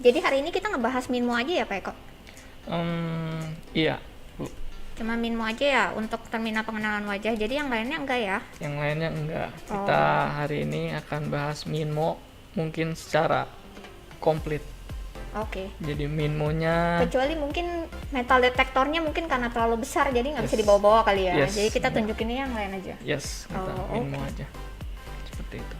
Jadi hari ini kita ngebahas Minmo aja ya Pak Eko? Iya, Bu. Cuma Minmo aja ya untuk terminal pengenalan wajah, jadi yang lainnya enggak ya? Yang lainnya enggak. Kita hari ini akan bahas Minmo mungkin secara komplit. Oke. Jadi Minmonya Kecuali mungkin metal detektornya mungkin karena terlalu besar jadi nggak bisa dibawa-bawa kali ya. Yes. Jadi kita tunjukinnya yang lain aja. kita Minmo oke. aja. Seperti itu.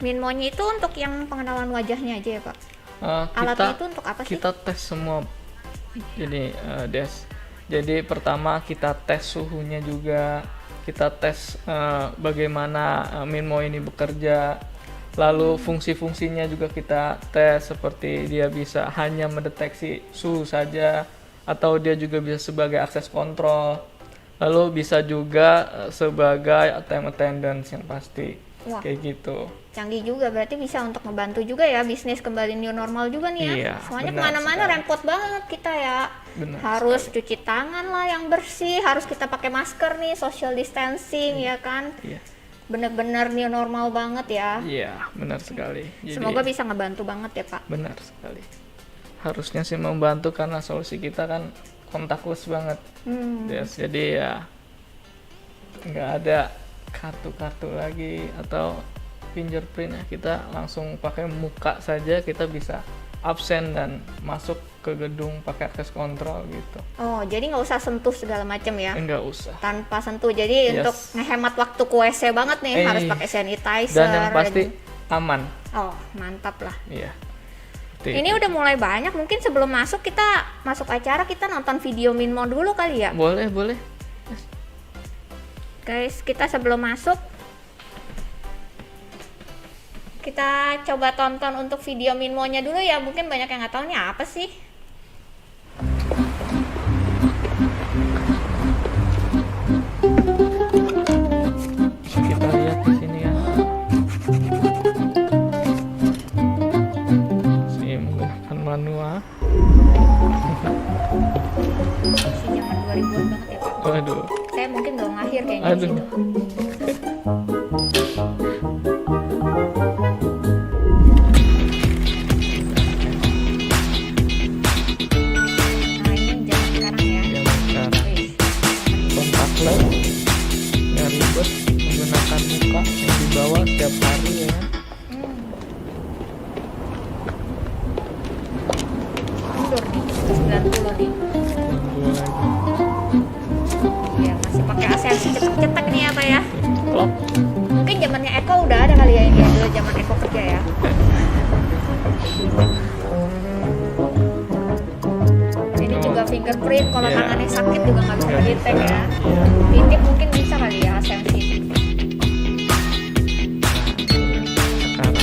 Minmonya itu untuk yang pengenalan wajahnya aja ya Pak? Kita Alatnya itu untuk apa sih? kita tes semua. Jadi Jadi pertama kita tes suhunya juga, kita tes bagaimana Minmo ini bekerja, lalu fungsi-fungsinya juga kita tes, seperti dia bisa hanya mendeteksi suhu saja atau dia juga bisa sebagai akses kontrol, lalu bisa juga sebagai time attendance yang pasti. Wah. Kayak gitu. Canggih juga, berarti bisa untuk ngebantu juga ya bisnis kembali new normal juga nih ya. Iya, Soalnya benar kemana-mana sekali. repot banget kita ya. Benar Harus sekali. cuci tangan lah yang bersih, harus kita pakai masker nih, social distancing ya kan. Iya, Bener-bener new normal banget ya. iya, benar sekali. Jadi, Semoga bisa ngebantu banget ya Pak. benar sekali. Harusnya sih membantu karena solusi kita kan kontakless banget. Yes, jadi ya nggak ada kartu-kartu lagi atau fingerprint ya, kita langsung pakai muka saja, kita bisa absen dan masuk ke gedung pakai akses kontrol gitu. Oh, jadi nggak usah sentuh segala macam ya. Enggak usah. Tanpa sentuh, jadi Yes. untuk ngehemat waktu ke WC banget nih, harus pakai sanitizer. Dan yang pasti aman. Oh, mantap lah. Iya. Ini udah mulai banyak, mungkin sebelum kita masuk acara kita nonton video Minmo dulu kali ya. Boleh. Guys, kita sebelum masuk kita coba tonton untuk video Minmo-nya dulu ya. Mungkin banyak yang nggak tahu nih apa sih. Kita lihat di sini ya. Saya menggunakan manual. Masih zaman 2000-an banget ya Pak. Waduh. Saya mungkin belum lahir kayaknya di Aduh. situ. Nah, ini zaman sekarang ya. Yang sekarang Wih. kontakless, nggak ribet, menggunakan muka yang dibawa setiap hari ya. Mundur nih, 90 nih. Tunggu lagi. Ya, masih pakai ACMC cetak-cetak nih ya Pak ya. Klop. Mungkin zamannya Eko udah ada kali ya, ini ya, dulu zaman Eko kerja ya. Ini juga fingerprint, kalau Iya. tangannya sakit juga nggak bisa Nggak kedetek bisa. ya. Iya. Titip mungkin bisa kali ya ACMC. Sekarang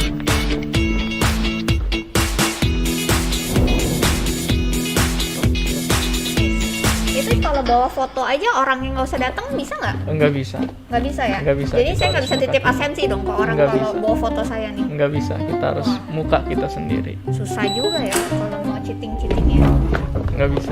Itu kalau bawa foto aja orang yang nggak usah datang bisa nggak? nggak bisa, Nggak bisa ya? Nggak bisa, Jadi kita saya nggak harus bisa titip muka. ACMC dong ke orang Nggak kalau bisa. bawa foto saya nih. nggak bisa. Kita harus muka kita sendiri, Susah juga ya kalau mau cheating-cheatingnya. nggak bisa.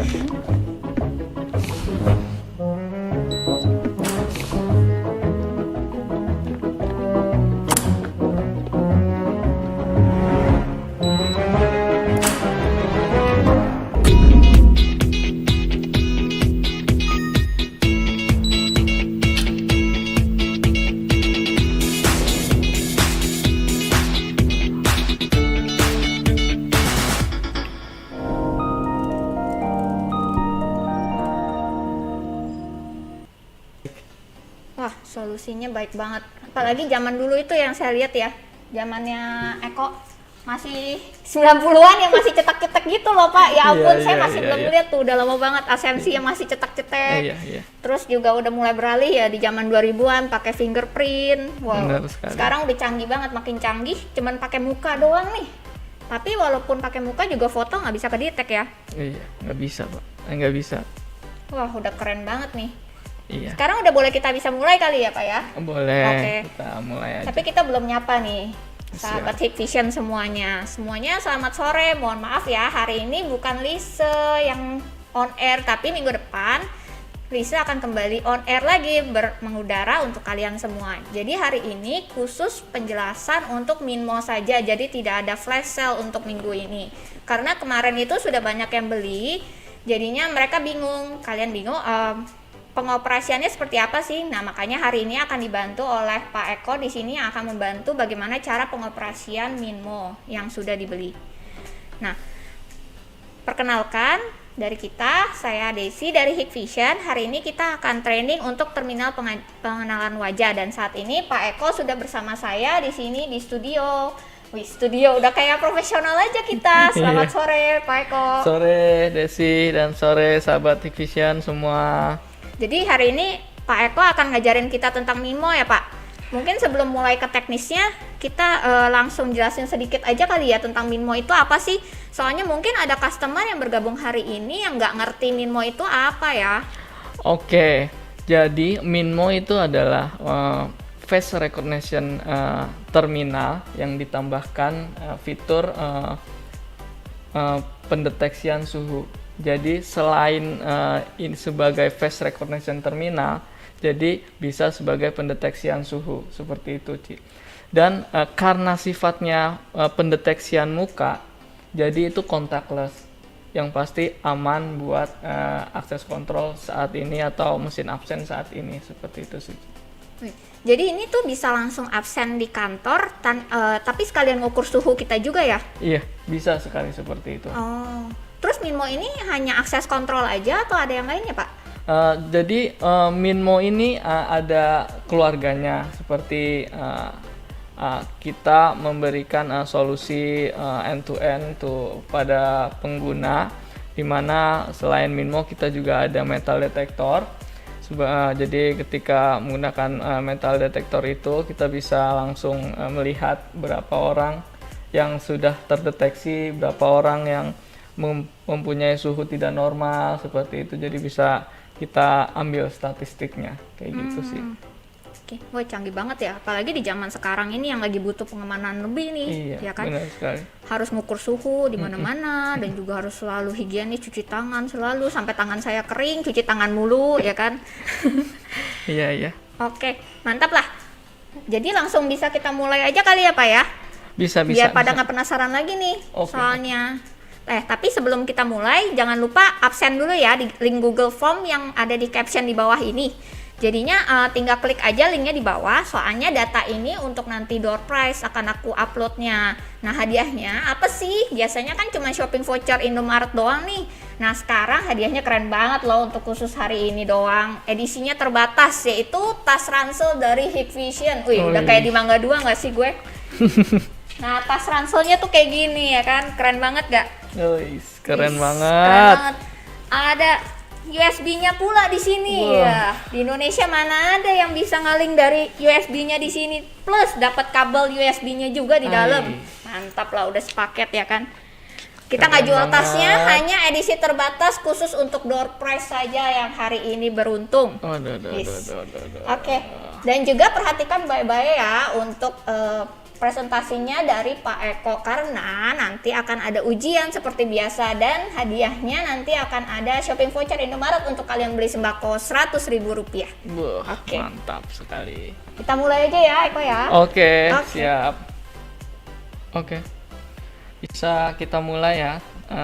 Wah, solusinya baik banget. Apalagi zaman dulu itu yang saya lihat ya, zamannya Eko masih 90-an yang masih cetak-cetak gitu loh Pak. Ya ampun, Iya, saya iya, masih iya, belum iya. lihat tuh, udah lama banget ACMC yang masih cetak-cetak. Iya. Terus juga udah mulai beralih ya di zaman 2000-an pakai fingerprint. Wow. Benar sekali. Sekarang udah canggih banget, makin canggih, cuman pakai muka doang nih. Tapi walaupun pakai muka juga foto nggak bisa kedetek ya. Iya, nggak bisa Pak. Nggak bisa. Wah, udah keren banget nih. Iya. Sekarang udah boleh kita bisa mulai kali ya Pak ya. Boleh. Oke. Kita mulai aja. Tapi kita belum nyapa nih, sahabat Hikvision semuanya. Semuanya selamat sore, mohon maaf ya, hari ini bukan Lise yang on air, tapi minggu depan Risa akan kembali on air lagi mengudara untuk kalian semua. Jadi hari ini khusus penjelasan untuk Minmo saja, jadi tidak ada flash sale untuk minggu ini. Karena kemarin itu sudah banyak yang beli, jadinya mereka bingung. Kalian bingung pengoperasiannya seperti apa sih? Nah, makanya hari ini akan dibantu oleh Pak Eko di sini yang akan membantu bagaimana cara pengoperasian Minmo yang sudah dibeli. Nah, perkenalkan dari kita, saya Desi dari Hikvision. Hari ini kita akan training untuk terminal pengenalan wajah, dan saat ini Pak Eko sudah bersama saya di sini di studio. Wih, studio udah kayak profesional aja kita. Selamat sore Pak Eko. Sore Desi dan sore sahabat Hikvision semua. Jadi hari ini Pak Eko akan ngajarin kita tentang Minmo ya Pak. Mungkin sebelum mulai ke teknisnya, kita langsung jelasin sedikit aja kali ya tentang Minmo itu apa sih? Soalnya mungkin ada customer yang bergabung hari ini yang nggak ngerti Minmo itu apa ya. Oke, jadi Minmo itu adalah face recognition terminal yang ditambahkan fitur pendeteksian suhu. Jadi selain ini sebagai face recognition terminal, jadi bisa sebagai pendeteksian suhu seperti itu, Ci. Dan karena sifatnya pendeteksian muka, jadi itu contactless, yang pasti aman buat akses kontrol saat ini atau mesin absen saat ini, seperti itu sih. Jadi ini tuh bisa langsung absen di kantor, tapi sekalian ngukur suhu kita juga ya? Iya, bisa sekali seperti itu. Oh, terus Minmo ini hanya akses kontrol aja atau ada yang lainnya Pak? Jadi Minmo ini ada keluarganya, seperti kita memberikan solusi end-to-end pada pengguna, di mana selain Minmo kita juga ada metal detector. Jadi ketika menggunakan metal detector itu kita bisa langsung melihat berapa orang yang sudah terdeteksi, berapa orang yang mempunyai suhu tidak normal seperti itu. Jadi bisa kita ambil statistiknya kayak gitu sih. Oke, wah canggih banget ya, apalagi di zaman sekarang ini yang lagi butuh pengamanan lebih nih. Iya, ya kan? Benar sekali. Harus ngukur suhu di mana-mana dan juga harus selalu higienis, cuci tangan selalu sampai tangan saya kering, cuci tangan mulu ya kan. Iya. Oke, mantap lah. Jadi langsung bisa kita mulai aja kali ya Pak ya. Bisa. Biar pada nggak penasaran lagi nih. Oke. Soalnya. Tapi sebelum kita mulai, jangan lupa absen dulu ya di link Google Form yang ada di caption di bawah ini. Jadinya tinggal klik aja linknya di bawah, soalnya data ini untuk nanti door prize akan aku uploadnya. Nah hadiahnya apa sih? Biasanya kan cuma shopping voucher Indomaret doang nih. Nah sekarang hadiahnya keren banget loh untuk khusus hari ini doang. Edisinya terbatas, yaitu tas ransel dari Hikvision. Wih, udah kayak di Mangga 2 nggak sih gue? Nah tas ranselnya tuh kayak gini ya kan, keren banget gak? Keren banget. Keren banget. Ada USB-nya pula di sini. Wah. Ya. Di Indonesia mana ada yang bisa ngaling dari USB-nya di sini. Plus dapat kabel USB-nya juga di dalam. Mantap lah, udah sepaket ya kan. Kita nggak jual tasnya, hanya edisi terbatas khusus untuk door prize saja yang hari ini beruntung. Oke. Dan juga perhatikan baik-baik ya untuk presentasinya dari Pak Eko, karena nanti akan ada ujian seperti biasa dan hadiahnya nanti akan ada shopping voucher Indomaret untuk kalian beli sembako Rp100.000. Oke. Mantap sekali. Kita mulai aja ya Eko ya. Oke. Siap. Oke. Bisa kita mulai ya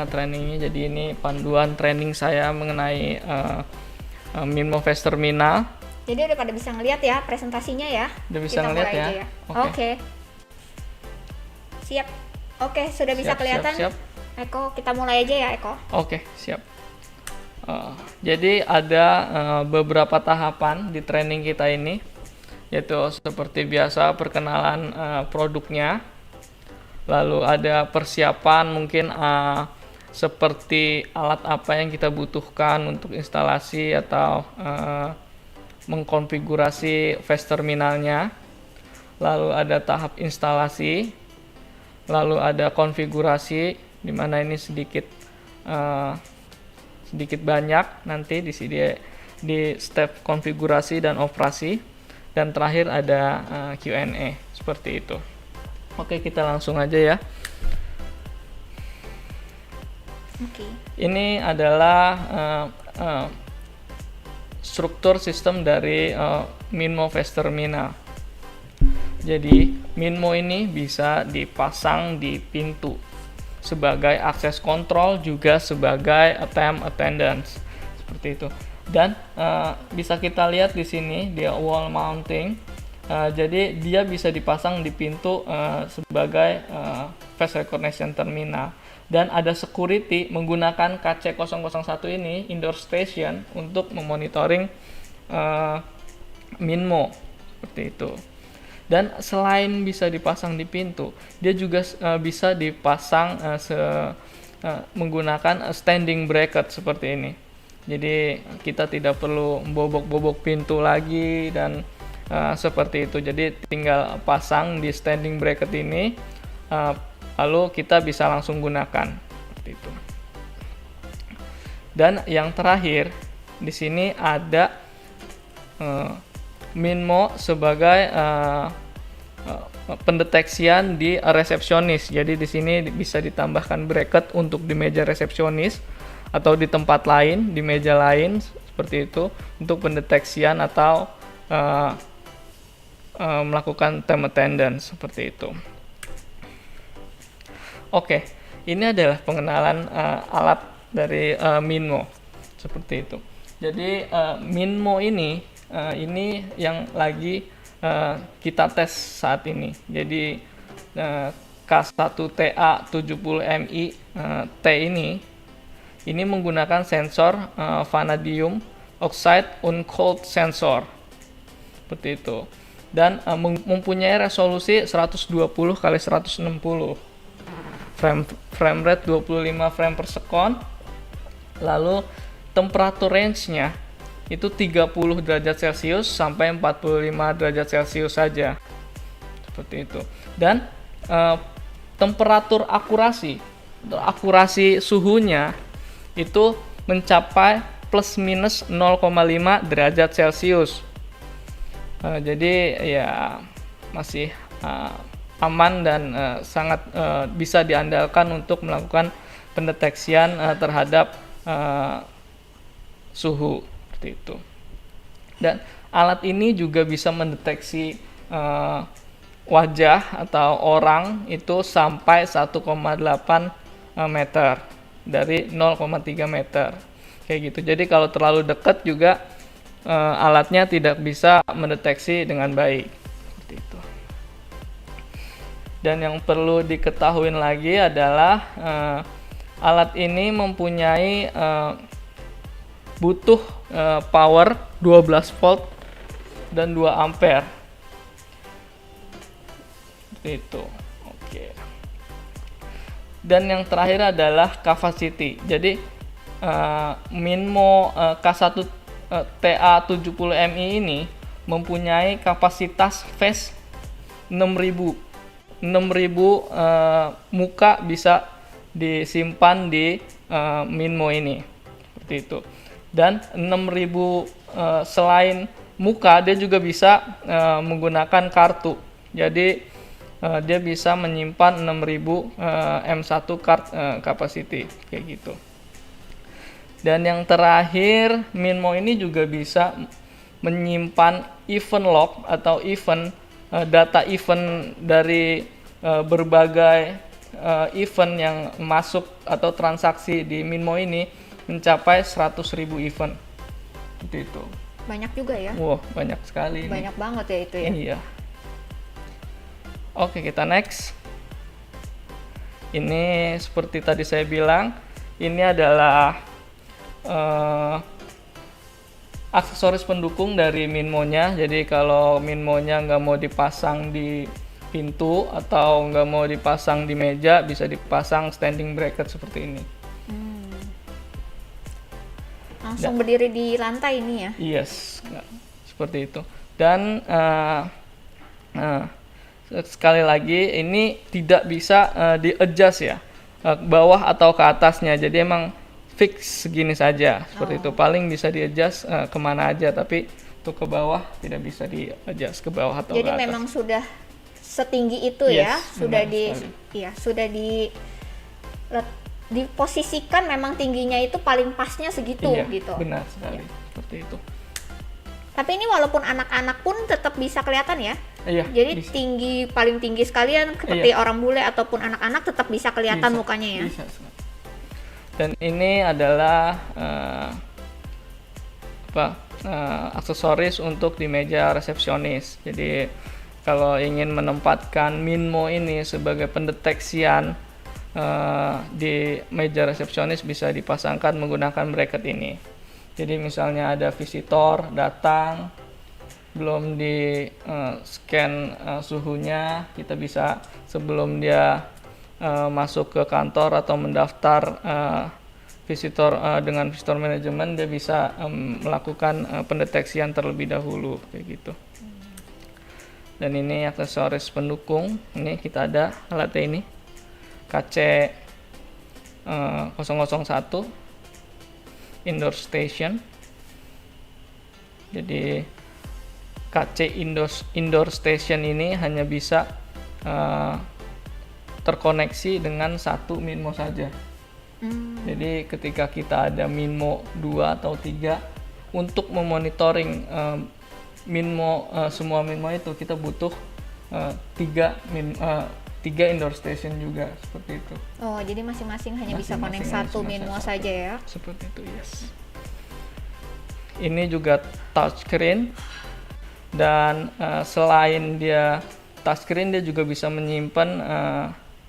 trainingnya. Jadi ini panduan training saya mengenai Minmo Face Terminal. Jadi udah pada bisa ngeliat ya presentasinya ya. Udah bisa ngeliat ya. Oke. Siap. Oke, sudah bisa kelihatan. Siap. Eko, kita mulai aja ya Eko. Oke, siap. Jadi ada beberapa tahapan di training kita ini, yaitu seperti biasa perkenalan produknya, lalu ada persiapan mungkin seperti alat apa yang kita butuhkan untuk instalasi atau mengkonfigurasi face terminalnya, lalu ada tahap instalasi, lalu ada konfigurasi, di mana ini sedikit banyak nanti di sini di step konfigurasi dan operasi, dan terakhir ada Q&A seperti itu. Oke, kita langsung aja ya. Ini adalah struktur sistem dari Minmo Fast Terminal. Jadi Minmo ini bisa dipasang di pintu sebagai akses kontrol, juga sebagai temp attendance seperti itu. Dan bisa kita lihat di sini dia wall mounting. Jadi dia bisa dipasang di pintu sebagai face recognition terminal. Dan ada security menggunakan KC001 ini, indoor station, untuk memonitoring Minmo seperti itu. Dan selain bisa dipasang di pintu, dia juga bisa dipasang menggunakan standing bracket seperti ini. Jadi kita tidak perlu bobok-bobok pintu lagi dan seperti itu. Jadi tinggal pasang di standing bracket ini, lalu kita bisa langsung gunakan seperti itu. Dan yang terakhir di sini ada Minmo sebagai pendeteksian di resepsionis. Jadi di sini bisa ditambahkan bracket untuk di meja resepsionis atau di tempat lain, di meja lain seperti itu, untuk pendeteksian atau melakukan temp attendance seperti itu. Oke, ini adalah pengenalan alat dari Minmo seperti itu. Jadi Minmo ini yang lagi kita tes saat ini. Jadi K1TA70MI T ini menggunakan sensor vanadium oxide on-cold sensor seperti itu, dan mempunyai resolusi 120x160, frame rate 25 frame per second, lalu temperatur range-nya itu 30 derajat Celcius sampai 45 derajat Celcius saja seperti itu. Dan temperatur akurasi suhunya itu mencapai plus minus 0,5 derajat Celcius. Jadi ya masih aman dan sangat bisa diandalkan untuk melakukan pendeteksian terhadap suhu seperti itu. Dan alat ini juga bisa mendeteksi wajah atau orang itu sampai 1,8 meter dari 0,3 meter kayak gitu. Jadi kalau terlalu dekat juga alatnya tidak bisa mendeteksi dengan baik seperti itu. Dan yang perlu diketahui lagi adalah alat ini mempunyai butuh power 12 volt dan 2 ampere seperti itu. Oke. Dan yang terakhir adalah capacity. Jadi Minmo K1TA70MI ini mempunyai kapasitas phase 6000 muka bisa disimpan di Minmo ini seperti itu. Dan 6000 selain muka, dia juga bisa menggunakan kartu. Jadi dia bisa menyimpan 6000 M1 card capacity kayak gitu. Dan yang terakhir, Minmo ini juga bisa menyimpan event log atau data event dari berbagai event yang masuk atau transaksi di Minmo ini mencapai 100.000 event. Seperti itu. Banyak juga ya? Wah, banyak sekali. Banyak banget ya itu ya? Iya. Oke, kita next. Ini seperti tadi saya bilang, ini adalah aksesoris pendukung dari Minmo-nya. Jadi kalau Minmo-nya nggak mau dipasang di pintu atau nggak mau dipasang di meja, bisa dipasang standing bracket seperti ini. Langsung berdiri di lantai ini ya? Yes, seperti itu. Dan sekali lagi ini tidak bisa di-adjust ya, bawah atau ke atasnya. Jadi emang fix segini saja seperti itu. Paling bisa di-adjust kemana aja, tapi untuk ke bawah tidak bisa di-adjust ke bawah atau jadi ke atas. Jadi memang sudah setinggi itu ya, sudah diposisikan memang tingginya itu paling pasnya segitu gitu. Benar sekali, seperti itu. Tapi ini walaupun anak-anak pun tetap bisa kelihatan ya. Iya. Jadi bisa. paling tinggi sekalian seperti Iya. orang bule ataupun anak-anak tetap bisa kelihatan Bisa, mukanya ya. bisa. Dan ini adalah aksesoris untuk di meja resepsionis. Jadi kalau ingin menempatkan Minmo ini sebagai pendeteksian di meja resepsionis, bisa dipasangkan menggunakan bracket ini. Jadi misalnya ada visitor datang, belum di scan suhunya, kita bisa sebelum dia masuk ke kantor atau mendaftar visitor dengan visitor manajemen, dia bisa melakukan pendeteksian terlebih dahulu kayak gitu. Dan ini aksesoris pendukung. Ini kita ada alatnya ini KC 001 indoor station. Jadi KC indoor station ini hanya bisa terkoneksi dengan satu Minmo saja. Jadi ketika kita ada Minmo 2 atau 3, untuk memonitoring Minmo, semua Minmo itu kita butuh 3 indoor station juga, seperti itu. Oh, jadi masing-masing hanya bisa connect Masing-masing satu cuma Minmo satu. saja ya. Seperti itu, yes. Ini juga touchscreen, dan selain dia touchscreen, dia juga bisa menyimpan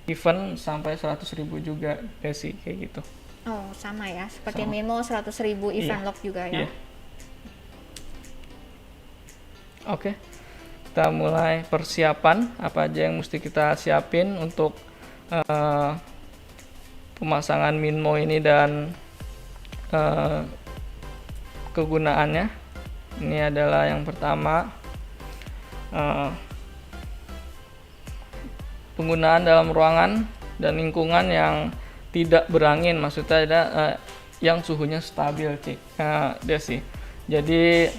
event sampai 100.000 juga, Desi, kayak gitu. Oh, sama ya, seperti Sama. Minmo 100.000 event Iya. lock juga ya. Iya. Oke, kita mulai persiapan. Apa aja yang mesti kita siapin untuk pemasangan Minmo ini dan kegunaannya. Ini adalah yang pertama, penggunaan dalam ruangan dan lingkungan yang tidak berangin, maksudnya ada yang suhunya stabil, Desi. Jadi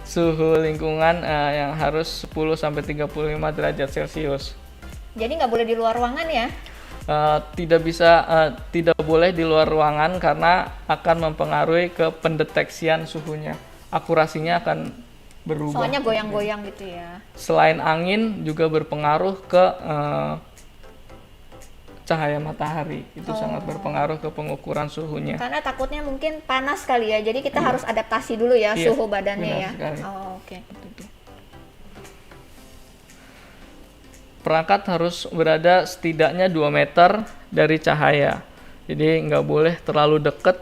suhu lingkungan yang harus 10-35 derajat Celcius. Jadi nggak boleh di luar ruangan ya? Tidak boleh di luar ruangan karena akan mempengaruhi ke pendeteksian suhunya. Akurasinya akan berubah. Soalnya goyang-goyang gitu ya. Selain angin juga berpengaruh ke cahaya matahari. Itu sangat berpengaruh ke pengukuran suhunya. Karena takutnya mungkin panas kali ya. Jadi kita harus adaptasi dulu ya Iya, suhu badannya benar ya. sekali. Oh, oke. Perangkat harus berada setidaknya 2 meter dari cahaya. Jadi nggak boleh terlalu dekat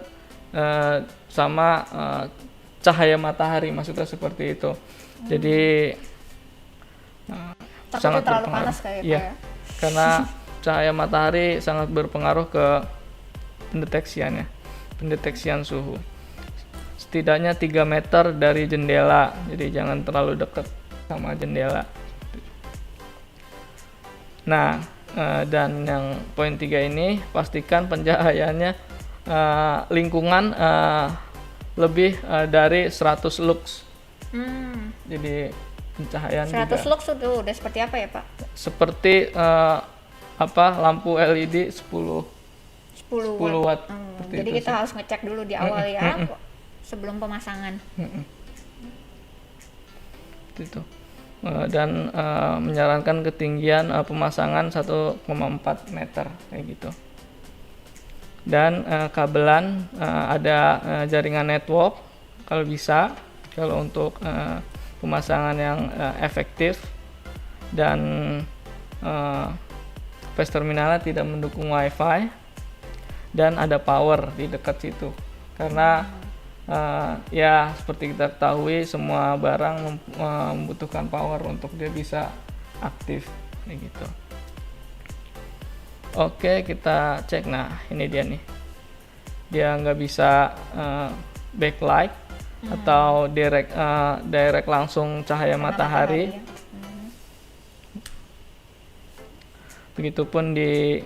sama cahaya matahari, maksudnya seperti itu. Jadi Takutnya sangat terlalu berpengaruh. panas kayak Iya, ya. karena cahaya matahari sangat berpengaruh ke pendeteksian suhu. Setidaknya 3 meter dari jendela, jadi jangan terlalu dekat sama jendela. Nah, dan yang poin 3 ini, pastikan pencahayaannya lingkungan lebih dari 100 lux. Jadi pencahayaan 100 juga lux udah seperti apa ya, Pak? seperti lampu LED 10 10 watt. Seperti Jadi itu kita sih. harus ngecek dulu di awal ya sebelum pemasangan. Itu. Dan menyarankan ketinggian pemasangan 1,4 meter kayak gitu. Dan kabelan ada jaringan network kalau bisa, kalau untuk pemasangan yang efektif, dan PES terminalnya tidak mendukung WiFi, dan ada power di dekat situ karena ya seperti kita ketahui semua barang membutuhkan power untuk dia bisa aktif kayak gitu. Oke, kita cek. Nah, ini dia nih, dia nggak bisa backlight atau direct langsung cahaya matahari. Begitupun di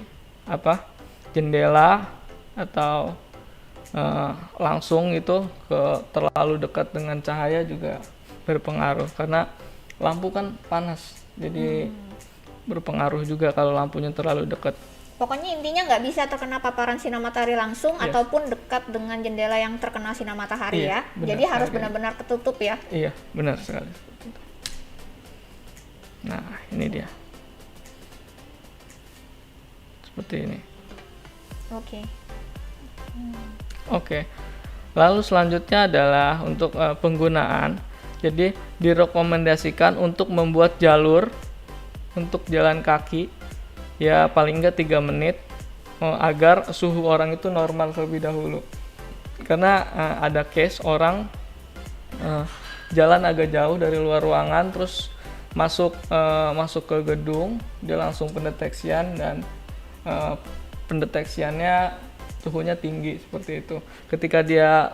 jendela atau langsung itu terlalu dekat dengan cahaya juga berpengaruh, karena lampu kan panas, jadi berpengaruh juga kalau lampunya terlalu dekat. Pokoknya intinya nggak bisa terkena paparan sinar matahari langsung Yes. ataupun dekat dengan jendela yang terkena sinar matahari Iya, ya. benar Jadi harus sekali. benar-benar ketutup ya. Iya, benar sekali seperti itu. Nah, ini dia. Seperti ini. Oke. Oke. Lalu selanjutnya adalah untuk penggunaan. Jadi direkomendasikan untuk membuat jalur untuk jalan kaki ya paling enggak 3 menit agar suhu orang itu normal terlebih dahulu. Karena ada case orang jalan agak jauh dari luar ruangan terus masuk ke gedung, dia langsung pendeteksian dan pendeteksiannya suhunya tinggi seperti itu. Ketika dia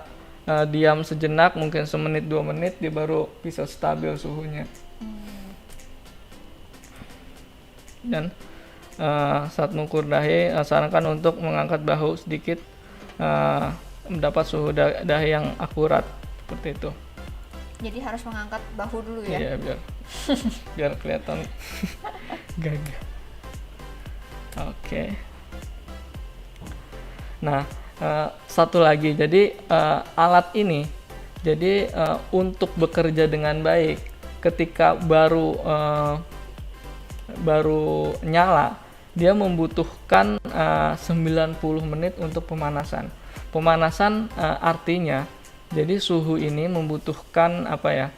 diam sejenak, mungkin semenit 2 menit, dia baru bisa stabil suhunya. Dan saat mengukur dahi, sarankan untuk mengangkat bahu sedikit, mendapat suhu dahi yang akurat seperti itu. Jadi harus mengangkat bahu dulu ya. Iya, biar kelihatan gagah. Oke. Nah, satu lagi, jadi alat ini, jadi untuk bekerja dengan baik, ketika baru nyala, dia membutuhkan 90 menit untuk pemanasan. Pemanasan artinya, jadi suhu ini membutuhkan apa ya?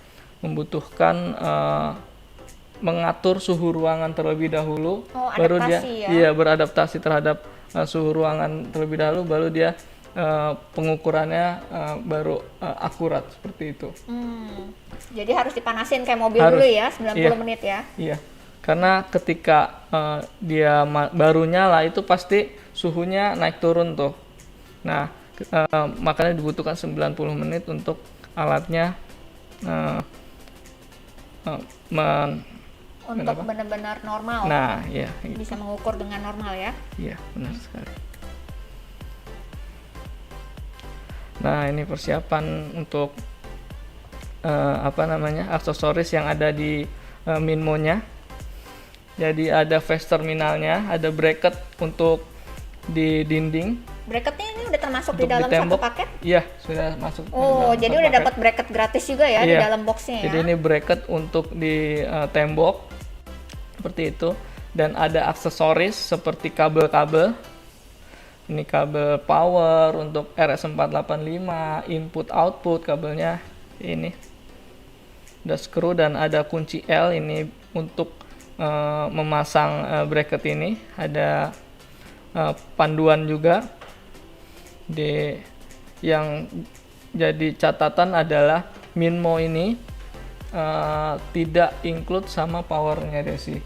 Membutuhkan mengatur suhu ruangan terlebih dahulu, baru dia ya? beradaptasi terhadap suhu ruangan terlebih dahulu, baru dia pengukurannya baru akurat seperti itu. Jadi harus dipanasin kayak mobil Harus, dulu ya, 90 menit ya. Iya, karena ketika dia baru nyala itu pasti suhunya naik turun tuh. Nah, makanya dibutuhkan 90 menit untuk alatnya untuk benar-benar normal. Nah, iya. Bisa mengukur dengan normal ya. Iya, benar sekali. Nah, ini persiapan untuk aksesoris yang ada di Minmo-nya. Jadi ada fast terminalnya, ada bracket untuk di dinding. Bracketnya ini udah termasuk Untuk di dalam di tembok. satu paket? Iya, sudah masuk. Oh, dalam jadi satu udah paket. dapat bracket gratis juga ya di Iya. dalam boxnya ya. Jadi ini bracket untuk di tembok seperti itu, dan ada aksesoris seperti kabel-kabel. Ini kabel power untuk RS485, input output kabelnya ini. Ada screw dan ada kunci L ini untuk memasang bracket ini. Ada panduan juga. Yang jadi catatan adalah Minmo ini tidak include sama powernya Desi.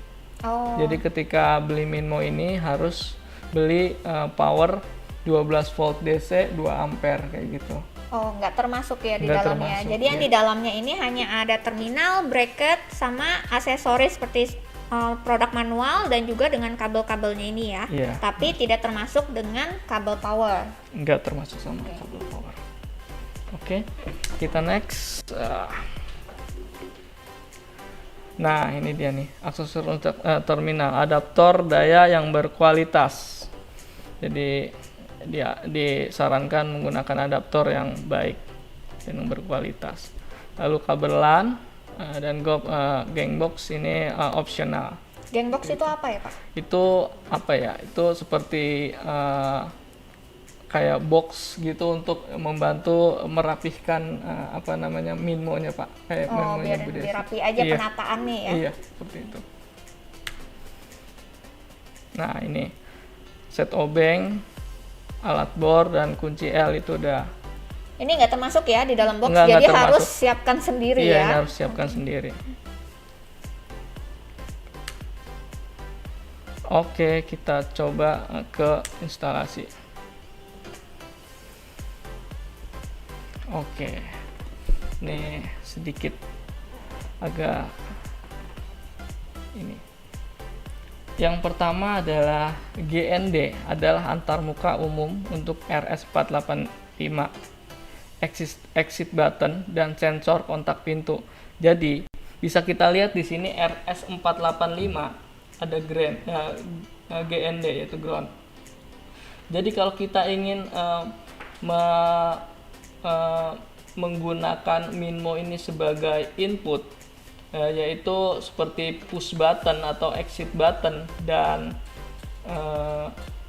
Oh. Jadi ketika beli Minmo ini harus beli power 12 volt DC 2 ampere kayak gitu. Oh, nggak termasuk ya di Nggak dalamnya. termasuk, Jadi yang iya. di dalamnya ini hanya ada terminal, bracket, sama aksesoris seperti produk manual dan juga dengan kabel-kabelnya ini ya. Iya. Tapi tidak termasuk dengan kabel power. Nggak termasuk sama kabel power. Oke, kita next. Nah, ini dia nih, aksesoris untuk terminal, adaptor daya yang berkualitas. Jadi dia disarankan menggunakan adaptor yang baik dan yang berkualitas. Lalu kabel LAN dan gangbox ini opsional. Gangbox itu apa ya, Pak? Itu apa ya? Itu seperti kayak box gitu untuk membantu merapihkan Minmo-nya, Pak. Kayak Oh, Minmo-nya biar Bu Desi. dirapi aja Iya. penataannya ya. Iya, seperti itu. Nah, ini set obeng, alat bor dan kunci L itu udah. Ini nggak termasuk ya di dalam box, Nggak jadi termasuk. harus siapkan sendiri Iya, ya. ini harus siapkan sendiri. Oke, kita coba ke instalasi. Oke, ini sedikit agak ini. Yang pertama adalah GND, adalah antarmuka umum untuk RS485, exit button dan sensor kontak pintu. Jadi bisa kita lihat di sini RS485 ada GND yaitu ground. Jadi kalau kita ingin menggunakan Minmo ini sebagai input, yaitu seperti push button atau exit button dan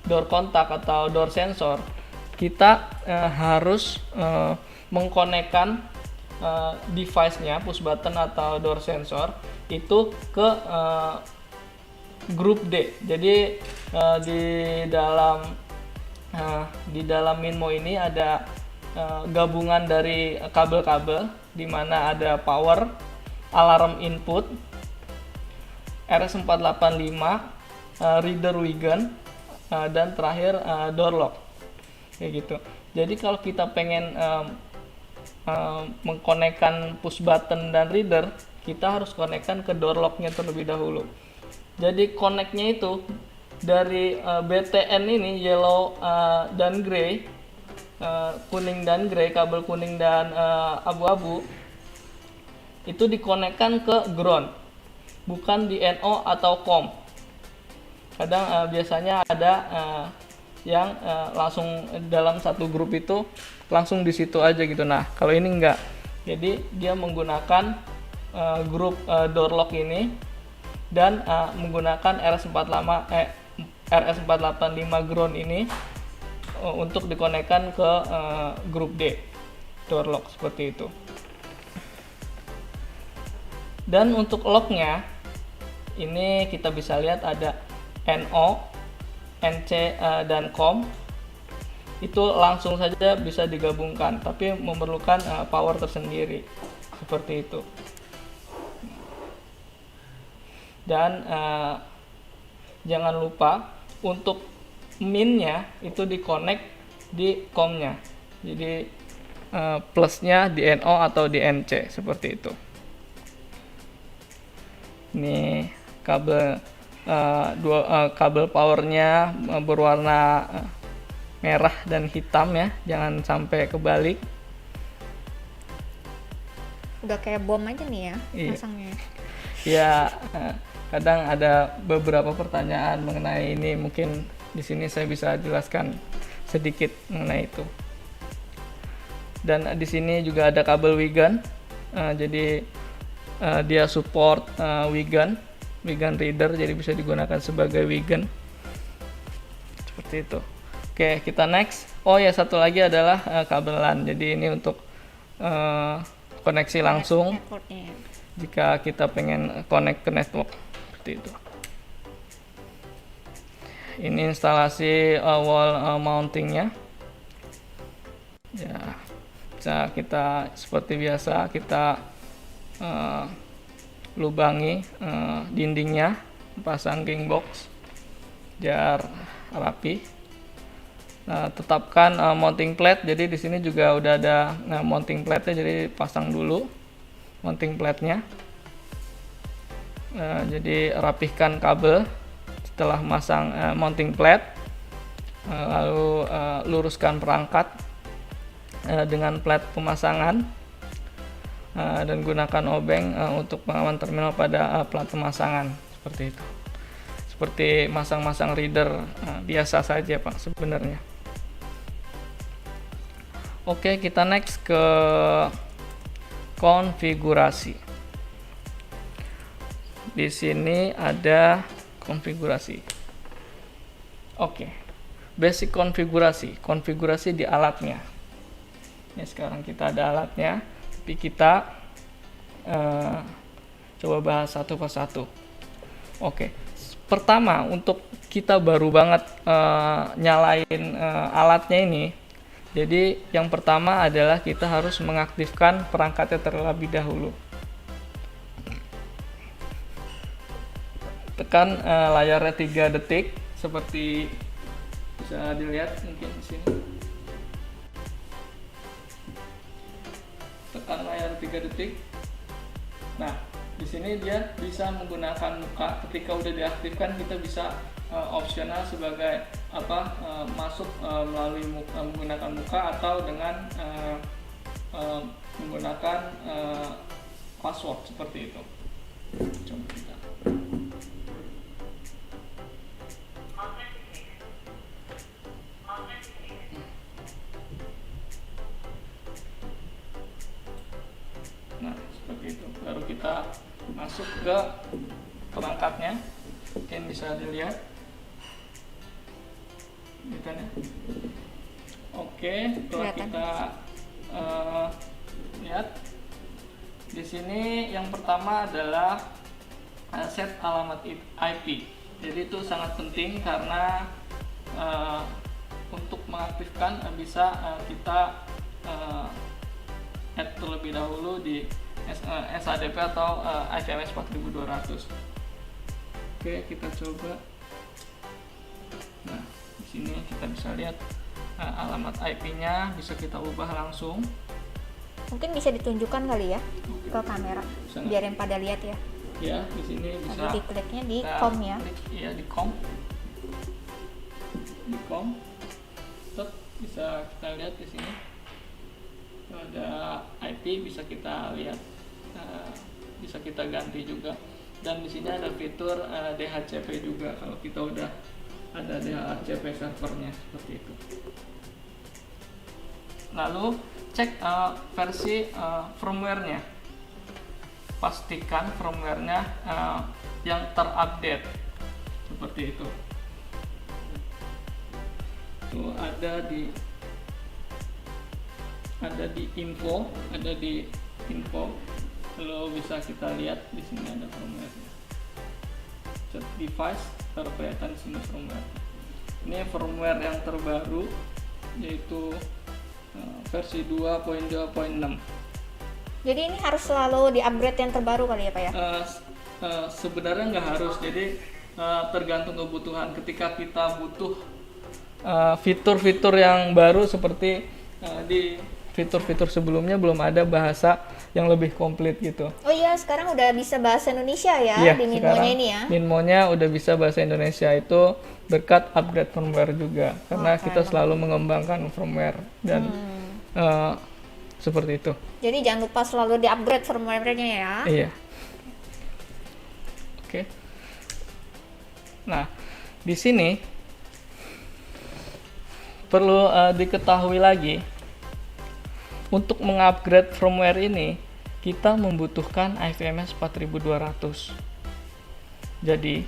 door contact atau door sensor, kita harus mengkonekkan device-nya, push button atau door sensor itu ke grup D. Jadi di dalam Minmo ini ada gabungan dari kabel-kabel, di mana ada power, alarm input, RS485, reader Wigan, dan terakhir door lock, kayak gitu. Jadi kalau kita pengen mengkonekkan push button dan reader, kita harus konekkan ke door locknya terlebih dahulu. Jadi koneknya itu dari BTN ini, yellow dan gray, kuning dan gray, kabel kuning dan abu-abu, itu dikonekkan ke ground, bukan di NO atau COM. Kadang biasanya ada yang langsung dalam satu grup itu langsung di situ aja gitu. Nah, kalau ini enggak. Jadi dia menggunakan grup door lock ini dan menggunakan RS485 ground ini untuk dikonekkan ke grup D door lock, seperti itu. Dan untuk locknya ini kita bisa lihat ada NO, NC, dan COM. Itu langsung saja bisa digabungkan, tapi memerlukan power tersendiri, seperti itu. Dan jangan lupa untuk minnya itu dikonek di COM-nya, jadi plusnya di NO atau di NC, seperti itu. Ini kabel kabel powernya berwarna merah dan hitam ya, jangan sampai kebalik. Udah kayak bom aja nih ya, Iya. masangnya. Ya, kadang ada beberapa pertanyaan mengenai ini, mungkin di sini saya bisa jelaskan sedikit mengenai itu. Dan di sini juga ada kabel Wigan, jadi dia support Wigan reader, jadi bisa digunakan sebagai Wigan, seperti itu. Oke, kita next. Oh ya, satu lagi adalah kabel LAN. Jadi ini untuk koneksi langsung Networknya. jika kita pengen connect ke network, seperti itu. Ini instalasi wall mountingnya. Ya, bisa kita seperti biasa kita lubangi dindingnya, pasang king box biar rapi. Nah, tetapkan mounting plate. Jadi di sini juga udah ada mounting plate-nya, jadi pasang dulu mounting plate-nya. Jadi rapihkan kabel setelah masang mounting plate, lalu luruskan perangkat dengan plat pemasangan, dan gunakan obeng untuk pengaman terminal pada plat pemasangan, seperti itu. Seperti masang-masang reader biasa saja Pak sebenarnya. Oke, kita next ke konfigurasi. Di sini ada konfigurasi. Oke, basic konfigurasi di alatnya. Ini sekarang kita ada alatnya, tapi kita coba bahas satu persatu. Oke, pertama untuk kita baru banget nyalain alatnya ini. Jadi yang pertama adalah kita harus mengaktifkan perangkatnya terlebih dahulu. Tekan layarnya 3 detik seperti bisa dilihat mungkin di sini. Tekan layar 3 detik. Nah, di sini dia bisa menggunakan muka. Ketika udah diaktifkan, kita bisa opsional sebagai masuk melalui menggunakan muka atau dengan menggunakan password, seperti itu. Coba kita. ke perangkatnya, mungkin bisa dilihat gitu ya. Oke, setelah Kelihatan. kita lihat di sini, yang pertama adalah set alamat IP. Jadi itu sangat penting karena untuk mengaktifkan bisa kita add terlebih dahulu di SADP atau IVMS 4200. Oke, kita coba. Nah, di sini kita bisa lihat alamat IP-nya, bisa kita ubah langsung. Mungkin bisa ditunjukkan kali ya ke kamera, Bisa. biar yang pada lihat ya. Ya, di sini bisa. Nanti dikliknya di kita com ya. klik, iya, di com. Di com. Terus bisa kita lihat di sini. Ada IP, bisa kita lihat, bisa kita ganti juga. Dan di sini ada fitur DHCP juga kalau kita udah ada DHCP servernya seperti itu. Lalu cek versi firmware-nya. Pastikan firmware-nya yang terupdate seperti itu. Tuh ada di info, lalu bisa kita lihat di sini ada firmware-nya. Set device, baru kelihatan di sini firmware. Ini firmware yang terbaru, yaitu versi 2.2.6. Jadi ini harus selalu di-upgrade yang terbaru kali ya Pak ya? Sebenarnya nggak harus, jadi tergantung kebutuhan. Ketika kita butuh fitur-fitur yang baru seperti di fitur-fitur sebelumnya belum ada bahasa yang lebih komplit gitu. Oh iya, sekarang udah bisa bahasa Indonesia ya Iya, di Minmonya sekarang ini ya? Minmonya udah bisa bahasa Indonesia, itu berkat upgrade firmware juga, karena kita selalu mengembangkan firmware dan seperti itu. Jadi jangan lupa selalu di-upgrade firmware-nya ya. Iya. Oke. Nah, di sini perlu diketahui lagi, untuk mengupgrade firmware ini kita membutuhkan IVMS 4200. Jadi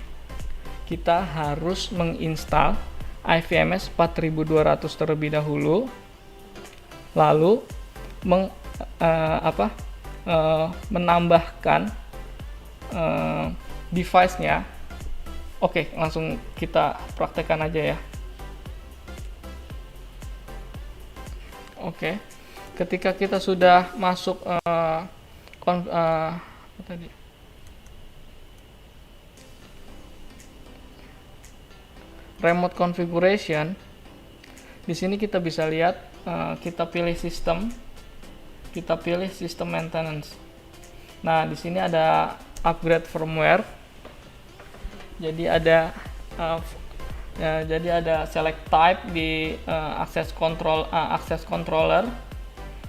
kita harus menginstal IVMS 4200 terlebih dahulu, lalu menambahkan device-nya. Oke, langsung kita praktekkan aja ya. Oke, ketika kita sudah masuk remote configuration, di sini kita bisa lihat, kita pilih sistem, kita pilih system maintenance. Nah, di sini ada upgrade firmware. Jadi ada select type di access controller,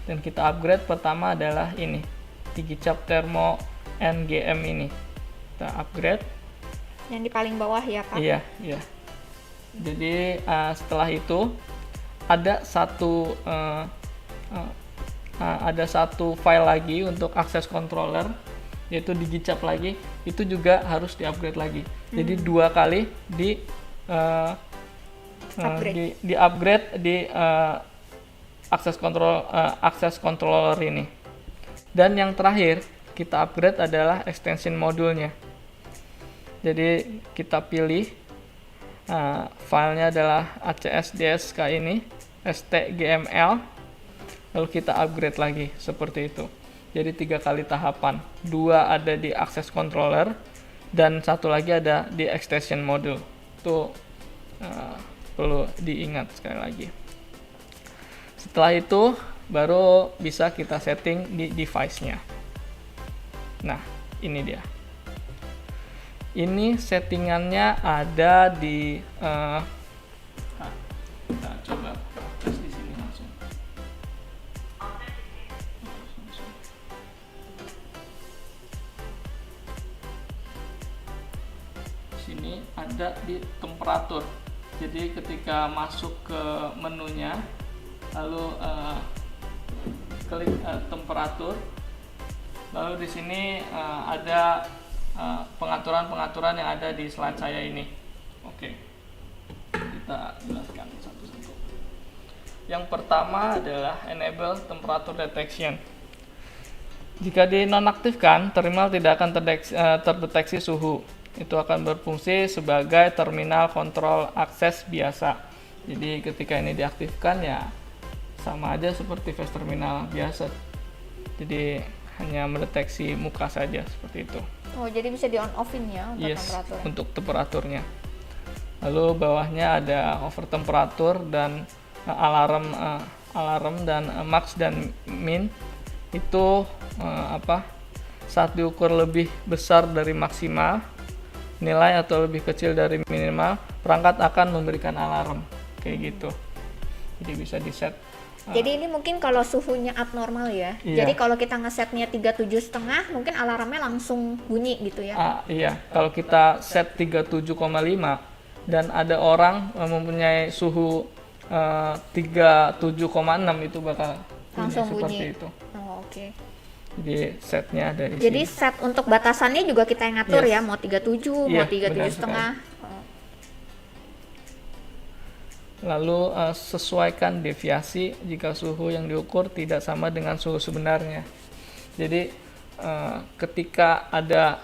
dan kita upgrade. Pertama adalah ini, Digicap Thermo NGM ini. Kita upgrade. Yang di paling bawah ya Pak? Iya. Jadi setelah itu ada satu file lagi untuk access controller, yaitu Digicap lagi. Itu juga harus di-upgrade lagi. Jadi 2 kali di-upgrade di access controller ini. Dan yang terakhir kita upgrade adalah extension modulnya. Jadi kita pilih filenya adalah ACSDSK ini, STGML, lalu kita upgrade lagi seperti itu. Jadi 3 kali tahapan, 2 ada di access controller dan 1 lagi ada di extension module. Itu perlu diingat sekali lagi. Setelah itu baru bisa kita setting di device-nya. Nah, ini dia. Ini settingannya ada di kita coba tes di sini langsung. Sini ada di temperatur. Jadi ketika masuk ke menunya, lalu klik temperatur, lalu di sini ada pengaturan-pengaturan yang ada di slide saya ini. Oke, kita jelaskan satu-satu. Yang pertama adalah enable temperature detection. Jika dinonaktifkan, terminal tidak akan terdeteksi suhu. Itu akan berfungsi sebagai terminal kontrol akses biasa. Jadi ketika ini diaktifkan ya sama aja seperti flash terminal biasa. Jadi hanya mendeteksi muka saja seperti itu. Oh, jadi bisa di on offin ya untuk temperaturnya. Untuk temperaturnya. Lalu bawahnya ada over temperatur dan alarm dan max dan min. Itu saat diukur lebih besar dari maksimal nilai atau lebih kecil dari minimal, perangkat akan memberikan alarm kayak gitu. Jadi bisa di set. Jadi ini mungkin kalau suhunya abnormal ya. Iya. Jadi kalau kita ngesetnya 37,5 mungkin alarmnya langsung bunyi gitu ya. Iya, kalau kita set 37,5 dan ada orang mempunyai suhu 37,6 itu bakal Langsung seperti bunyi. itu. Oh, oke. Jadi setnya dari Jadi sini. set untuk batasannya juga kita yang ngatur Yes. ya, mau 37, Iya, mau 37,5. Lalu sesuaikan deviasi jika suhu yang diukur tidak sama dengan suhu sebenarnya. Jadi ketika ada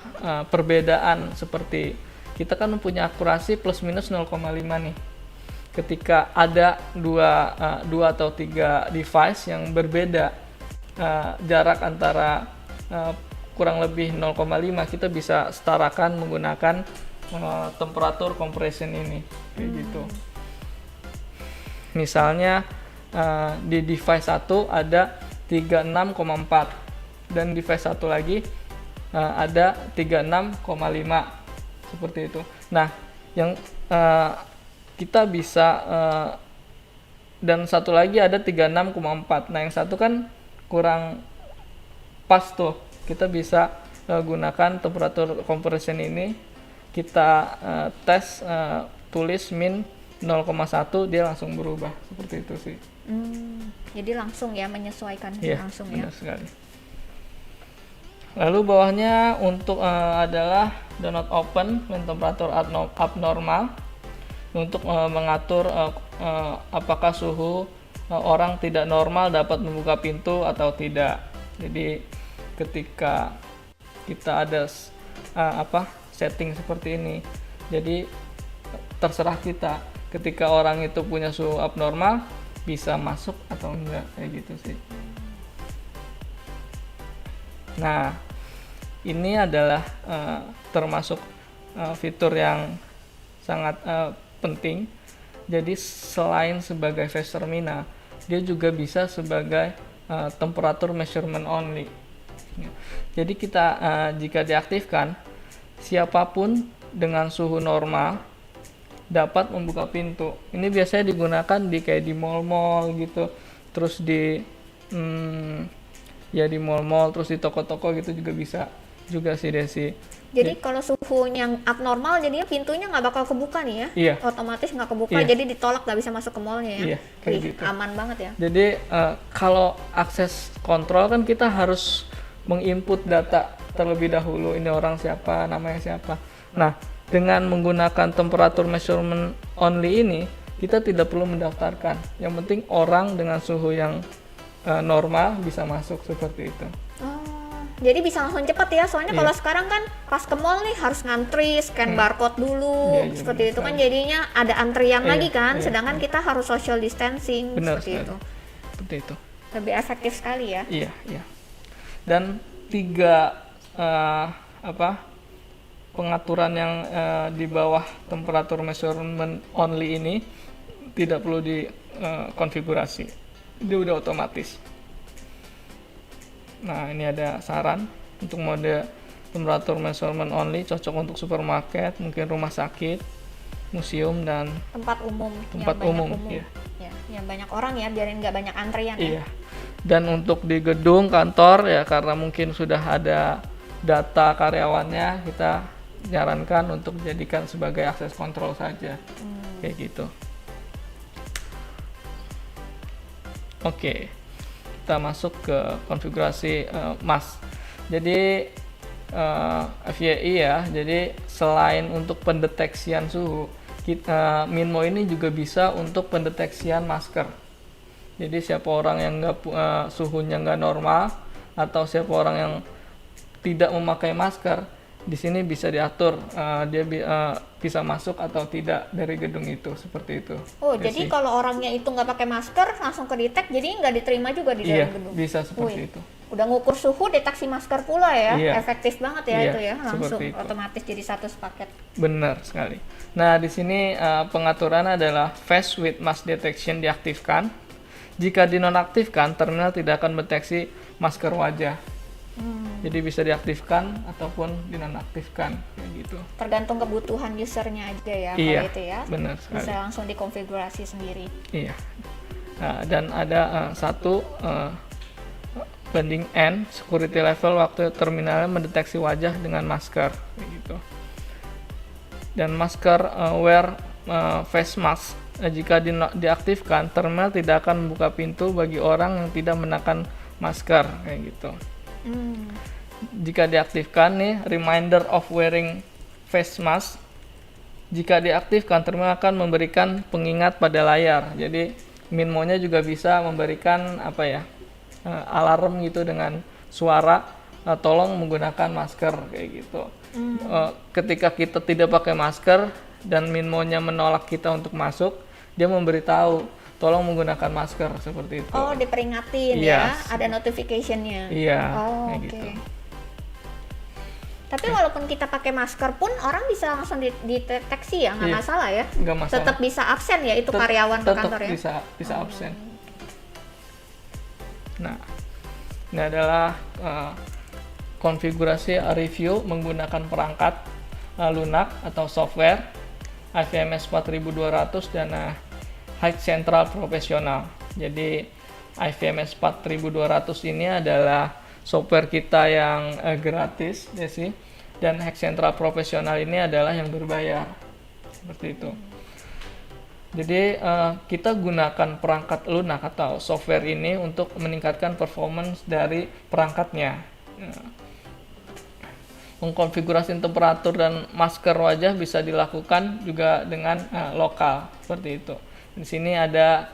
perbedaan seperti kita kan mempunyai akurasi plus minus 0,5 nih. Ketika ada dua atau tiga device yang berbeda jarak antara kurang lebih 0,5, kita bisa setarakan menggunakan temperatur compression ini kayak gitu. Misalnya di device 1 ada 36,4 dan device satu lagi ada 36,5 seperti itu. Nah, yang kita bisa dan satu lagi ada 36,4. Nah, yang satu kan kurang pas tuh. Kita bisa gunakan temperatur compression ini. Kita tes tulis min 0,1, dia langsung berubah seperti itu sih. Jadi langsung ya menyesuaikan langsung ya. Benar sekali. Lalu bawahnya untuk adalah do not open when temperature abnormal untuk mengatur apakah suhu orang tidak normal dapat membuka pintu atau tidak. Jadi ketika kita ada setting seperti ini, jadi terserah kita. Ketika orang itu punya suhu abnormal, bisa masuk atau enggak, kayak gitu sih. Nah, ini adalah termasuk fitur yang sangat penting. Jadi selain sebagai flash terminal, dia juga bisa sebagai temperature measurement only. Jadi kita jika diaktifkan, siapapun dengan suhu normal dapat membuka pintu. Ini biasanya digunakan di mall-mall gitu, terus di mall-mall, terus di toko-toko gitu juga bisa juga sih Desi. Jadi kalau suhunya abnormal, jadinya pintunya nggak bakal kebuka nih ya? Iya. Otomatis nggak kebuka, Iya. jadi ditolak, nggak bisa masuk ke mallnya ya? Iya, kayak gitu. Aman banget ya? Jadi kalau akses kontrol kan kita harus menginput data terlebih dahulu. Ini orang siapa, namanya siapa. Nah, dengan menggunakan temperatur measurement only ini, kita tidak perlu mendaftarkan. Yang penting orang dengan suhu yang normal bisa masuk seperti itu. Jadi bisa langsung cepat ya, soalnya Iya. kalau sekarang kan pas ke mall nih harus ngantri, scan barcode dulu, Iya, seperti benar itu kan sekali. jadinya ada antrian Iya, lagi kan, iya. sedangkan kita harus social distancing, Benar seperti sekali. itu. Seperti itu. Lebih efektif sekali ya. Iya, iya. Dan 3 pengaturan yang di bawah temperatur measurement only ini tidak perlu dikonfigurasi. Dia udah otomatis. Nah, ini ada saran untuk mode temperatur measurement only, cocok untuk supermarket, mungkin rumah sakit, museum, dan Tempat umum. tempat yang banyak umum. Iya. Ya, yang banyak orang ya, biarin nggak banyak antrian Iya. ya. Dan untuk di gedung kantor ya, karena mungkin sudah ada data karyawannya, kita nyarankan untuk jadikan sebagai akses kontrol saja. Kayak gitu. Oke. Kita masuk ke konfigurasi mask. Jadi FYI ya. Jadi selain untuk pendeteksian suhu, Minmo ini juga bisa untuk pendeteksian masker. Jadi siapa orang yang suhunya nggak normal atau siapa orang yang tidak memakai masker, di sini bisa diatur dia bisa masuk atau tidak dari gedung itu, seperti itu. Oh, jadi kalau orangnya itu nggak pakai masker langsung kedetek, jadi nggak diterima juga di dalam gedung. Iya, bisa seperti itu. Udah ngukur suhu, deteksi masker pula ya. Iya. Efektif banget ya, Iya, itu ya, langsung seperti itu. otomatis jadi satu paket. Benar sekali. Nah, di sini pengaturan adalah face with mask detection diaktifkan. Jika dinonaktifkan, terminal tidak akan mendeteksi masker wajah. Jadi bisa diaktifkan ataupun dinonaktifkan kayak gitu. Tergantung kebutuhan usernya aja ya, Iya, kalau itu ya. benar sekali. Bisa langsung dikonfigurasi sendiri. Iya. Nah, dan ada satu banding N security level waktu terminalnya mendeteksi wajah dengan masker kayak gitu. Dan masker wear face mask jika diaktifkan, terminal tidak akan membuka pintu bagi orang yang tidak menekan masker kayak gitu. Jika diaktifkan nih reminder of wearing face mask, jika diaktifkan terminal akan memberikan pengingat pada layar. Jadi Minmo-nya juga bisa memberikan alarm gitu dengan suara tolong menggunakan masker kayak gitu. Ketika kita tidak pakai masker dan Minmo-nya menolak kita untuk masuk, dia memberitahu tolong menggunakan masker seperti itu. Oh, diperingatin ya, ada notification-nya. Iya, oh, kayak oke. gitu. Tapi walaupun kita pakai masker pun orang bisa langsung dideteksi ya, nggak masalah ya? Nggak masalah. Tetap bisa absen ya itu karyawan ke kantor ya? Bisa absen. Nah, ini adalah konfigurasi review menggunakan perangkat lunak atau software IVMS 4200 dan High Central Professional. Jadi IVMS 4200 ini adalah software kita yang gratis, Desi, dan High Central Professional ini adalah yang berbayar. Seperti itu. Jadi kita gunakan perangkat lunak atau software ini untuk meningkatkan performance dari perangkatnya. Mengkonfigurasi temperatur dan masker wajah bisa dilakukan juga dengan lokal, seperti itu. Di sini ada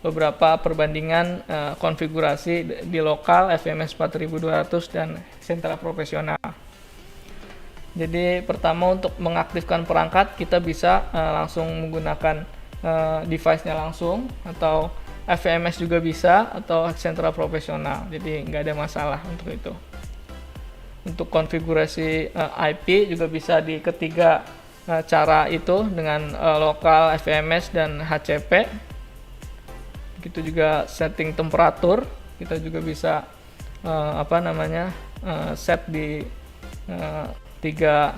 beberapa perbandingan konfigurasi di lokal FMS 4200 dan Central Profesional. Jadi pertama untuk mengaktifkan perangkat kita bisa langsung menggunakan device-nya langsung, atau FMS juga bisa, atau Central Profesional. Jadi nggak ada masalah untuk itu. Untuk konfigurasi IP juga bisa di ketiga cara itu dengan lokal, FMS, dan HCP. Begitu juga setting temperatur, kita juga bisa set di tiga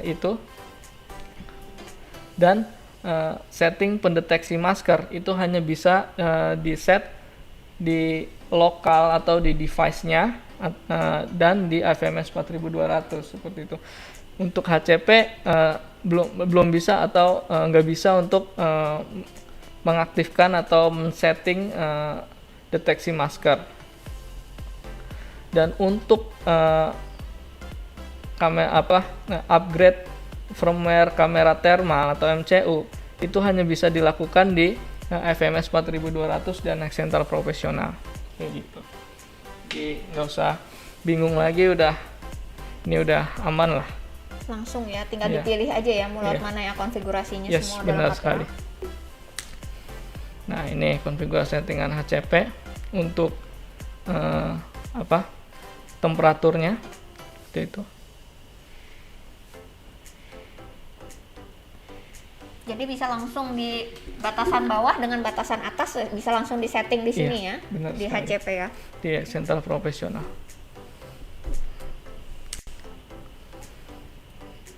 itu. Dan setting pendeteksi masker itu hanya bisa di set di lokal atau di device-nya dan di IVMS 4200 seperti itu. Untuk HCP belum bisa atau nggak bisa untuk mengaktifkan atau men-setting deteksi masker. Dan untuk upgrade firmware kamera thermal atau MCU itu hanya bisa dilakukan di FMS 4200 dan Central Profesional kayak gitu. Jadi nggak usah bingung lagi, ini udah aman lah. Langsung ya, tinggal dipilih aja ya mau lewat mana ya konfigurasinya. Semua benar sekali. Nah, ini konfigurasi settingan HCP untuk temperaturnya seperti itu. Jadi bisa langsung di batasan bawah dengan batasan atas bisa langsung disetting di sini ya, di sekali. HCP ya. Di Central Profesional.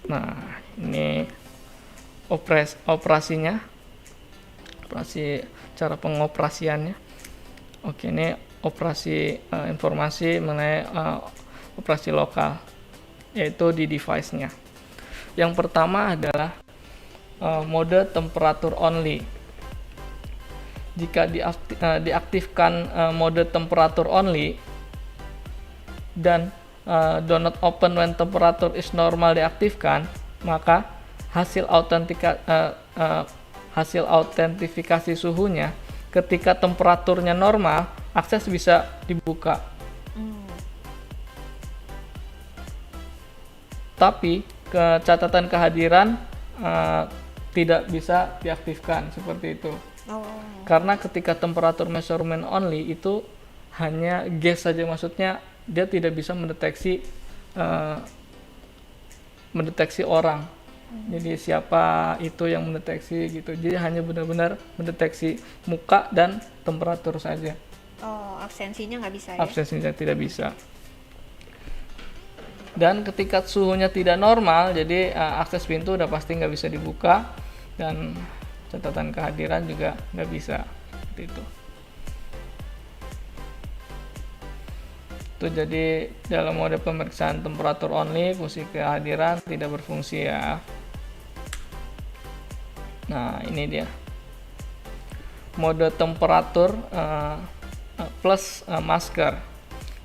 Nah, ini operasinya, cara pengoperasiannya. Oke, ini operasi informasi mengenai operasi lokal, yaitu di device-nya. Yang pertama adalah mode temperatur only. Jika diaktifkan mode temperatur only dan do not open when temperature is normal diaktifkan, maka hasil autentifikasi suhunya ketika temperaturnya normal, akses bisa dibuka. Tapi catatan kehadiran tidak bisa diaktifkan seperti itu. Karena ketika temperatur measurement only itu hanya guess saja, maksudnya dia tidak bisa mendeteksi orang. Jadi siapa itu yang mendeteksi gitu. Jadi hanya benar-benar mendeteksi muka dan temperatur saja. Absensinya nggak bisa ya? Absensinya tidak bisa. Dan ketika suhunya tidak normal, jadi akses pintu udah pasti nggak bisa dibuka, dan catatan kehadiran juga nggak bisa. Seperti itu. Itu jadi dalam mode pemeriksaan temperatur only, fungsi kehadiran tidak berfungsi ya. Nah, ini dia. Mode temperatur plus masker.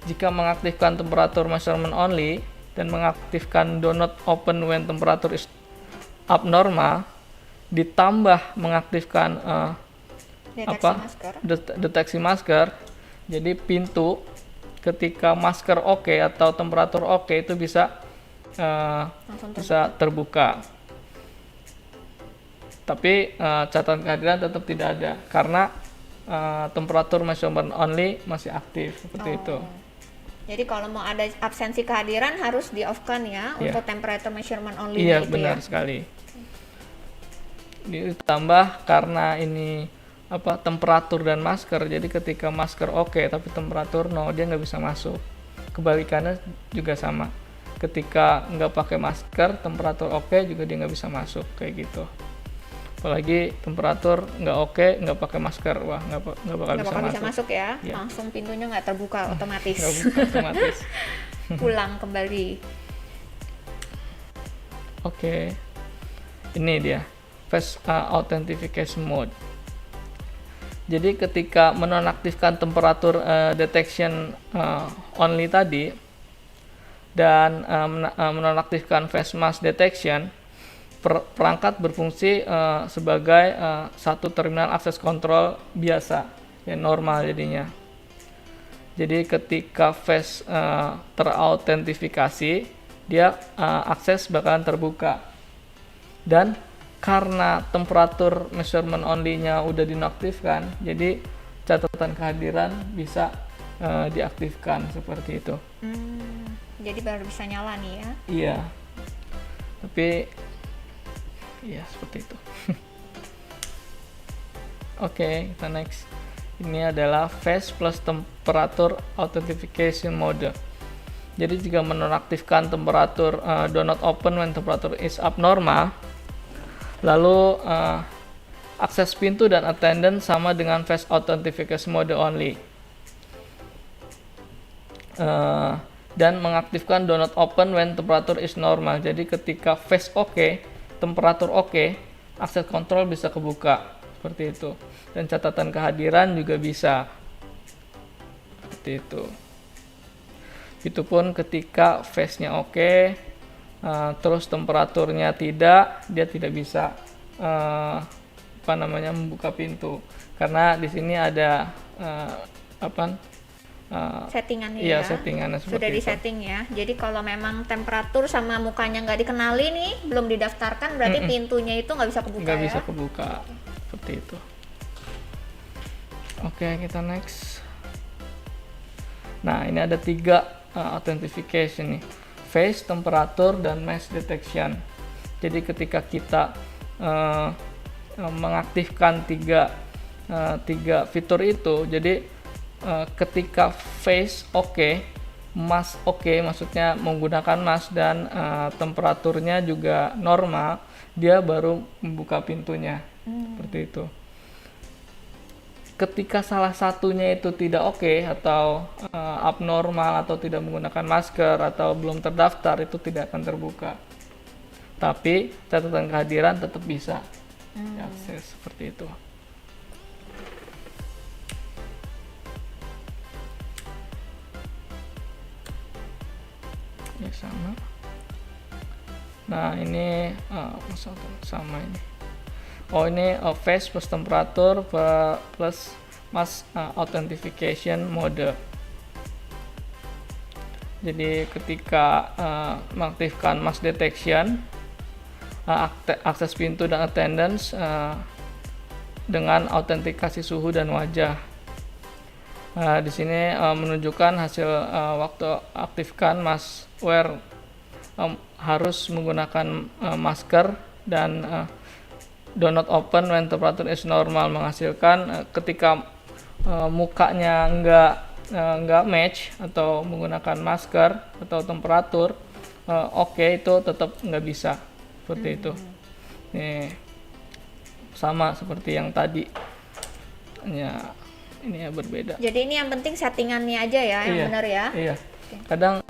Jika mengaktifkan temperatur measurement only dan mengaktifkan do not open when temperature is abnormal, ditambah mengaktifkan deteksi masker, jadi pintu ketika masker oke atau temperatur oke itu bisa terbuka. Tapi catatan kehadiran tetap tidak ada karena temperatur measurement only masih aktif seperti itu. Jadi kalau mau ada absensi kehadiran harus di off kan ya untuk temperature measurement only. Iya, benar sekali. Ditambah karena ini temperatur dan masker, jadi ketika masker oke tapi temperatur no, dia nggak bisa masuk. Kebalikannya juga sama, ketika nggak pakai masker temperatur oke juga dia nggak bisa masuk, kayak gitu. Apalagi temperatur nggak oke, nggak pakai masker, wah nggak bakal bisa masuk ya. Langsung pintunya nggak terbuka otomatis. Otomatis. Pulang kembali. Oke. Ini dia face authentication mode. Jadi ketika menonaktifkan temperatur detection only tadi dan menonaktifkan face mask detection, perangkat berfungsi sebagai satu terminal akses kontrol biasa, yang normal jadinya. Jadi ketika face terautentifikasi, dia akses bakalan terbuka. Dan karena temperatur measurement only-nya udah dinonaktifkan, jadi catatan kehadiran bisa diaktifkan seperti itu. Jadi baru bisa nyala nih ya? Iya. Tapi ya seperti itu. Oke, kita next. Ini adalah face plus temperatur authentication mode. Jadi jika menonaktifkan temperatur do not open when temperature is abnormal, lalu akses pintu dan attendant sama dengan face authentication mode only. Dan mengaktifkan do not open when temperature is normal. Jadi ketika face oke, temperatur oke, akses kontrol bisa kebuka seperti itu, dan catatan kehadiran juga bisa seperti itu. Itupun ketika face-nya oke, terus temperaturnya tidak, dia tidak bisa membuka pintu karena di sini ada settingannya iya, ya. Settingannya sudah disetting ya. Jadi kalau memang temperatur sama mukanya nggak dikenali nih, belum didaftarkan, berarti pintunya itu nggak bisa kebuka. Nggak bisa kebuka seperti itu. Oke, kita next. Nah, ini ada 3 authentication nih: face, temperatur, dan mask detection. Jadi ketika kita mengaktifkan tiga fitur itu, jadi ketika face oke, mask oke, maksudnya menggunakan mask dan temperaturnya juga normal, dia baru membuka pintunya. Seperti itu. Ketika salah satunya itu tidak oke atau abnormal atau tidak menggunakan masker atau belum terdaftar, itu tidak akan terbuka. Tapi catatan kehadiran tetap bisa diakses seperti itu. ya sama. Nah ini sama ini. Oh ini phase plus temperatur plus mask authentication mode. Jadi ketika mengaktifkan mask detection, akses pintu dan attendance dengan autentikasi suhu dan wajah. Di sini menunjukkan hasil waktu aktifkan mask wear harus menggunakan masker dan do not open when temperature is normal, menghasilkan ketika mukanya nggak match atau menggunakan masker atau temperatur itu tetap nggak bisa seperti itu. Nih sama seperti yang tadi ya, ini ya berbeda. Jadi ini yang penting settingannya aja ya yang benar ya. Iya. Kadang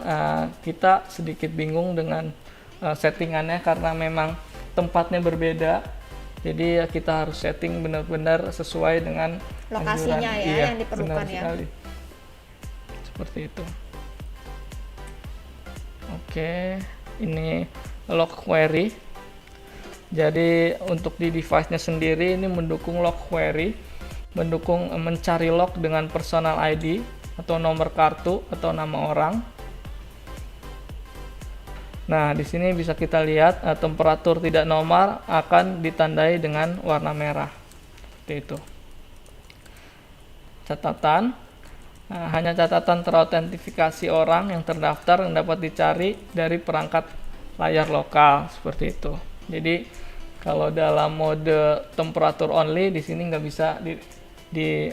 kita sedikit bingung dengan settingannya karena memang tempatnya berbeda. Jadi kita harus setting benar-benar sesuai dengan lokasinya anjuran. ya yang diperlukan ya. Sekali. Seperti itu. Oke, ini lock query. Jadi untuk di device-nya sendiri ini mendukung lock query, mendukung mencari lock dengan personal ID atau nomor kartu atau nama orang. Nah, di sini bisa kita lihat temperatur tidak normal akan ditandai dengan warna merah. Seperti itu. Catatan, hanya catatan terautentikasi orang yang terdaftar yang dapat dicari dari perangkat layar lokal, seperti itu. Jadi kalau dalam mode temperatur only di sini nggak bisa di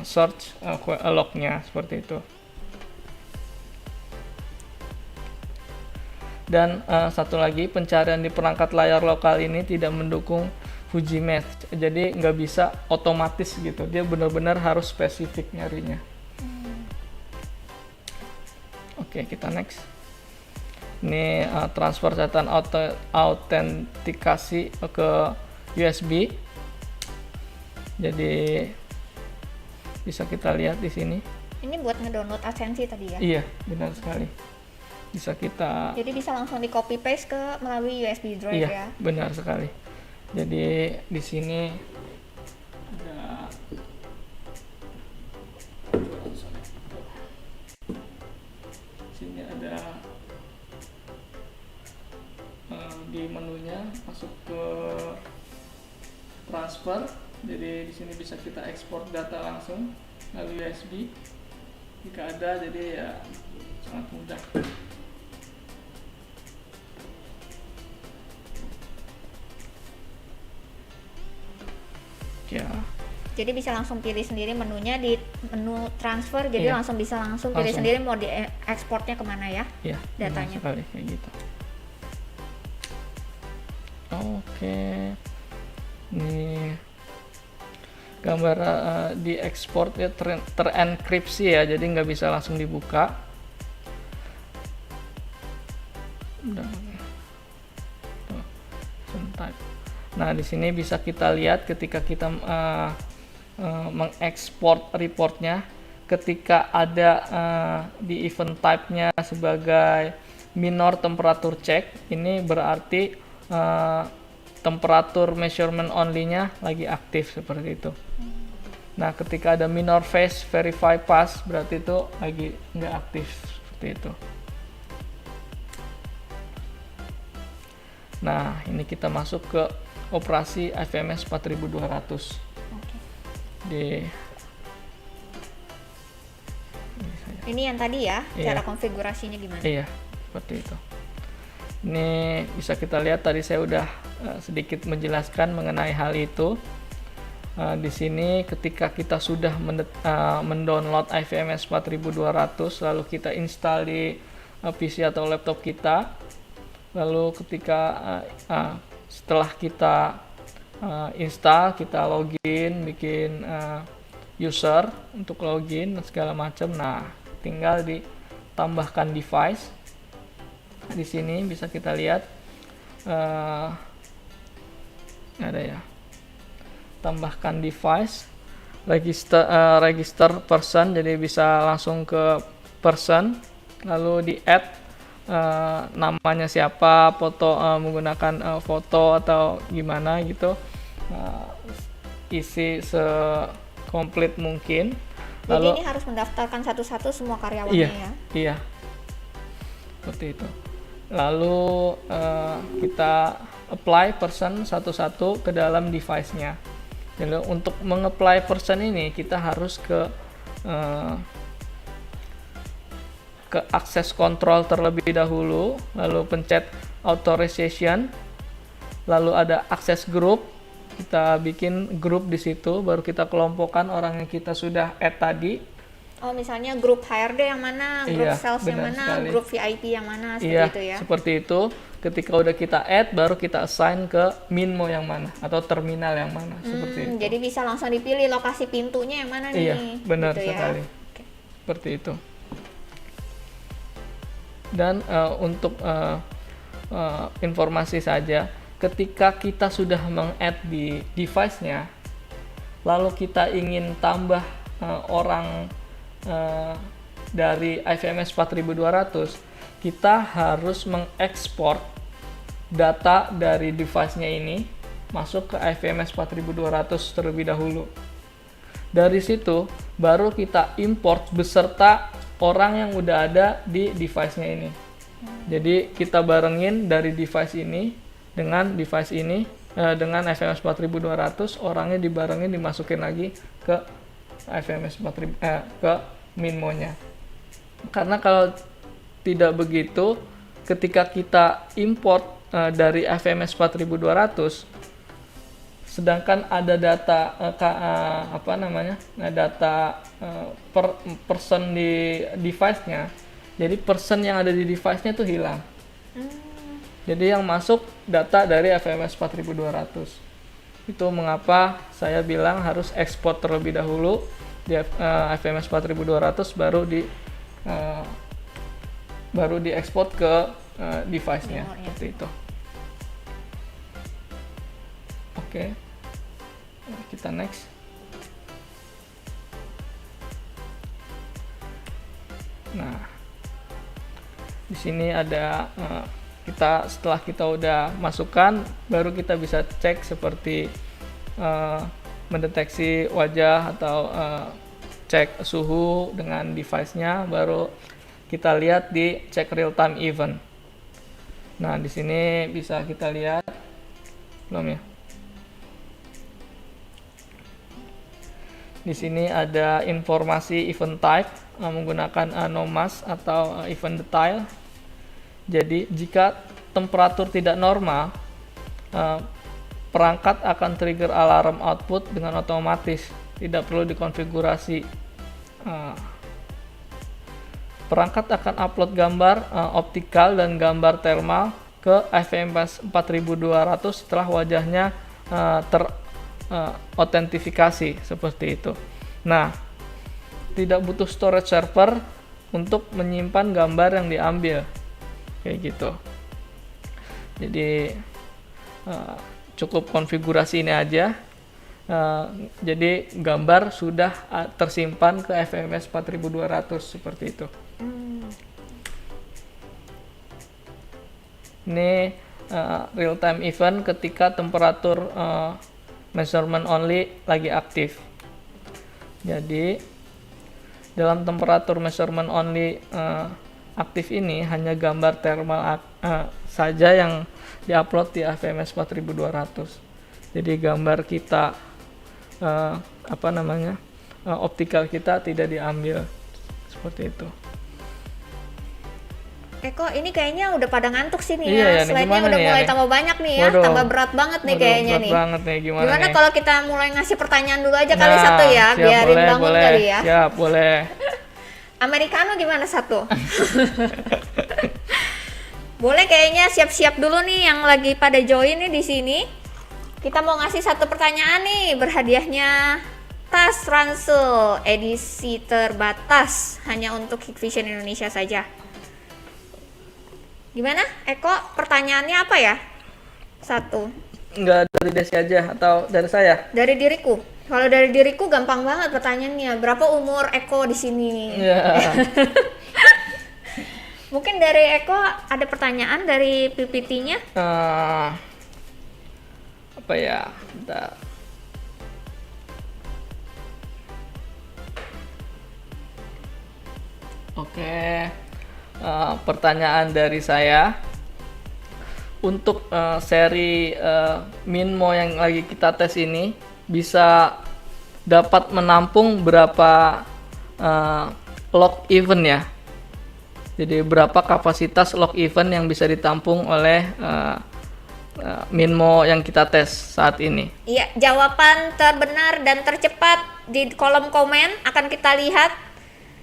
search lognya seperti itu. Dan satu lagi, pencarian di perangkat layar lokal ini tidak mendukung Fuji Mesh, jadi nggak bisa otomatis gitu, dia benar-benar harus spesifik nyarinya. Oke, kita next. Ini transfer catatan autentikasi ke USB. Jadi bisa kita lihat di sini. Ini buat ngedownload Adsense tadi ya? Iya, benar sekali. Bisa kita. Jadi bisa langsung di copy paste melalui USB drive iya, ya? Iya, benar sekali. Jadi di sini ada di menunya masuk ke transfer. Jadi di sini bisa kita ekspor data langsung melalui USB jika ada, jadi ya sangat mudah. Ya. Jadi bisa langsung pilih sendiri menunya di menu transfer, jadi langsung bisa langsung pilih sendiri mau diekspornya kemana ya? Iya, datanya. Sekali kayak gitu. Oke. Ini gambar diekspor ya terenkripsi ya, jadi nggak bisa langsung dibuka. Nah, di sini bisa kita lihat ketika kita mengekspor reportnya, ketika ada di event type-nya sebagai minor temperature check, ini berarti temperatur measurement only-nya lagi aktif seperti itu. Nah, ketika ada minor phase verify pass, berarti itu lagi nggak aktif seperti itu. Nah, ini kita masuk ke operasi IVMS 4200. Ini yang tadi ya, cara konfigurasinya gimana? Iya, seperti itu. Ini bisa kita lihat tadi saya udah sedikit menjelaskan mengenai hal itu. Di sini ketika kita sudah mendownload IVMS 4200, lalu kita install di PC atau laptop kita, lalu ketika setelah kita install, kita login, bikin user untuk login dan segala macam. Nah, tinggal ditambahkan device. Di sini bisa kita lihat ada ya, tambahkan device, register person, jadi bisa langsung ke person, lalu di add namanya siapa, foto menggunakan foto atau gimana gitu. Isi sekomplit mungkin. Jadi ini harus mendaftarkan satu-satu semua karyawannya ya? Iya, seperti itu. Lalu kita apply person satu-satu ke dalam device-nya. Jadi untuk meng-apply person ini kita harus ke access control terlebih dahulu, lalu pencet authorization, lalu ada access group. Kita bikin grup di situ, baru kita kelompokkan orang yang kita sudah add tadi. Oh, misalnya grup HRD yang mana, grup sales yang mana, sekali. grup VIP yang mana, seperti Iya, itu ya? seperti itu. Ketika udah kita add, baru kita assign ke Minmo yang mana, atau terminal yang mana, seperti itu. Jadi bisa langsung dipilih lokasi pintunya yang mana nih? Iya, benar gitu sekali. Ya? Okay. Seperti itu. Dan untuk informasi saja, ketika kita sudah meng-add di device-nya, lalu kita ingin tambah orang dari IVMS 4200, kita harus mengekspor data dari device-nya ini masuk ke IVMS 4200 terlebih dahulu. Dari situ baru kita import beserta orang yang udah ada di device-nya ini. Jadi kita barengin dari device ini dengan device ini, dengan IVMS 4200, orangnya dibarengin, dimasukin lagi ke IVMS 4000, ke Minmo-nya. Karena kalau tidak begitu, ketika kita import dari IVMS 4200, sedangkan ada data data person di device-nya, jadi person yang ada di device-nya itu hilang. Jadi yang masuk data dari IVMS 4200. Itu mengapa saya bilang harus ekspor terlebih dahulu di IVMS 4200, baru diekspor ke device-nya, seperti itu. Oke. Kita next. Nah, di sini ada setelah kita udah masukkan, baru kita bisa cek seperti mendeteksi wajah atau cek suhu dengan device-nya, baru kita lihat di cek real time event. Nah, di sini bisa kita lihat, belum ya? Di sini ada informasi event type menggunakan NOMAS atau event detail. Jadi jika temperatur tidak normal, perangkat akan trigger alarm output dengan otomatis, tidak perlu dikonfigurasi. Perangkat akan upload gambar optikal dan gambar thermal ke IVMS 4200 setelah wajahnya terotentifikasi, seperti itu. Nah, tidak butuh storage server untuk menyimpan gambar yang diambil, kayak gitu. Jadi cukup konfigurasi ini aja. Jadi gambar sudah tersimpan ke IVMS 4200, seperti itu. Ini real time event ketika temperatur measurement only lagi aktif. Jadi dalam temperatur measurement only aktif ini hanya gambar thermal saja yang diupload di IVMS 4200. Jadi gambar kita optikal kita tidak diambil, seperti itu. Kok ini kayaknya udah pada ngantuk sih nih ya. Slide-nya udah mulai tambah banyak nih ya. Waduh. Tambah berat banget nih kayaknya berat nih. Banget nih, gimana nih? kalau kita mulai ngasih pertanyaan dulu aja kali satu ya, siap, biarin bangun boleh. kali ya. Siap, boleh. Americano gimana satu? Boleh kayaknya siap-siap dulu nih yang lagi pada join nih di sini. Kita mau ngasih satu pertanyaan nih, berhadiahnya tas ransel edisi terbatas hanya untuk Hikvision Indonesia saja. Gimana? Eko, pertanyaannya apa ya? Satu. Enggak dari Desi aja atau dari saya? Dari diriku. Kalau dari diriku gampang banget pertanyaannya. Berapa umur Eko di sini? Ya. Mungkin dari Eko ada pertanyaan dari PPT-nya? Apa ya? Bentar. Oke, pertanyaan dari saya untuk seri Minmo yang lagi kita tes ini bisa dapat menampung berapa log event ya? Jadi berapa kapasitas log event yang bisa ditampung oleh Minmo yang kita tes saat ini? Iya, jawaban terbenar dan tercepat di kolom komen akan kita lihat.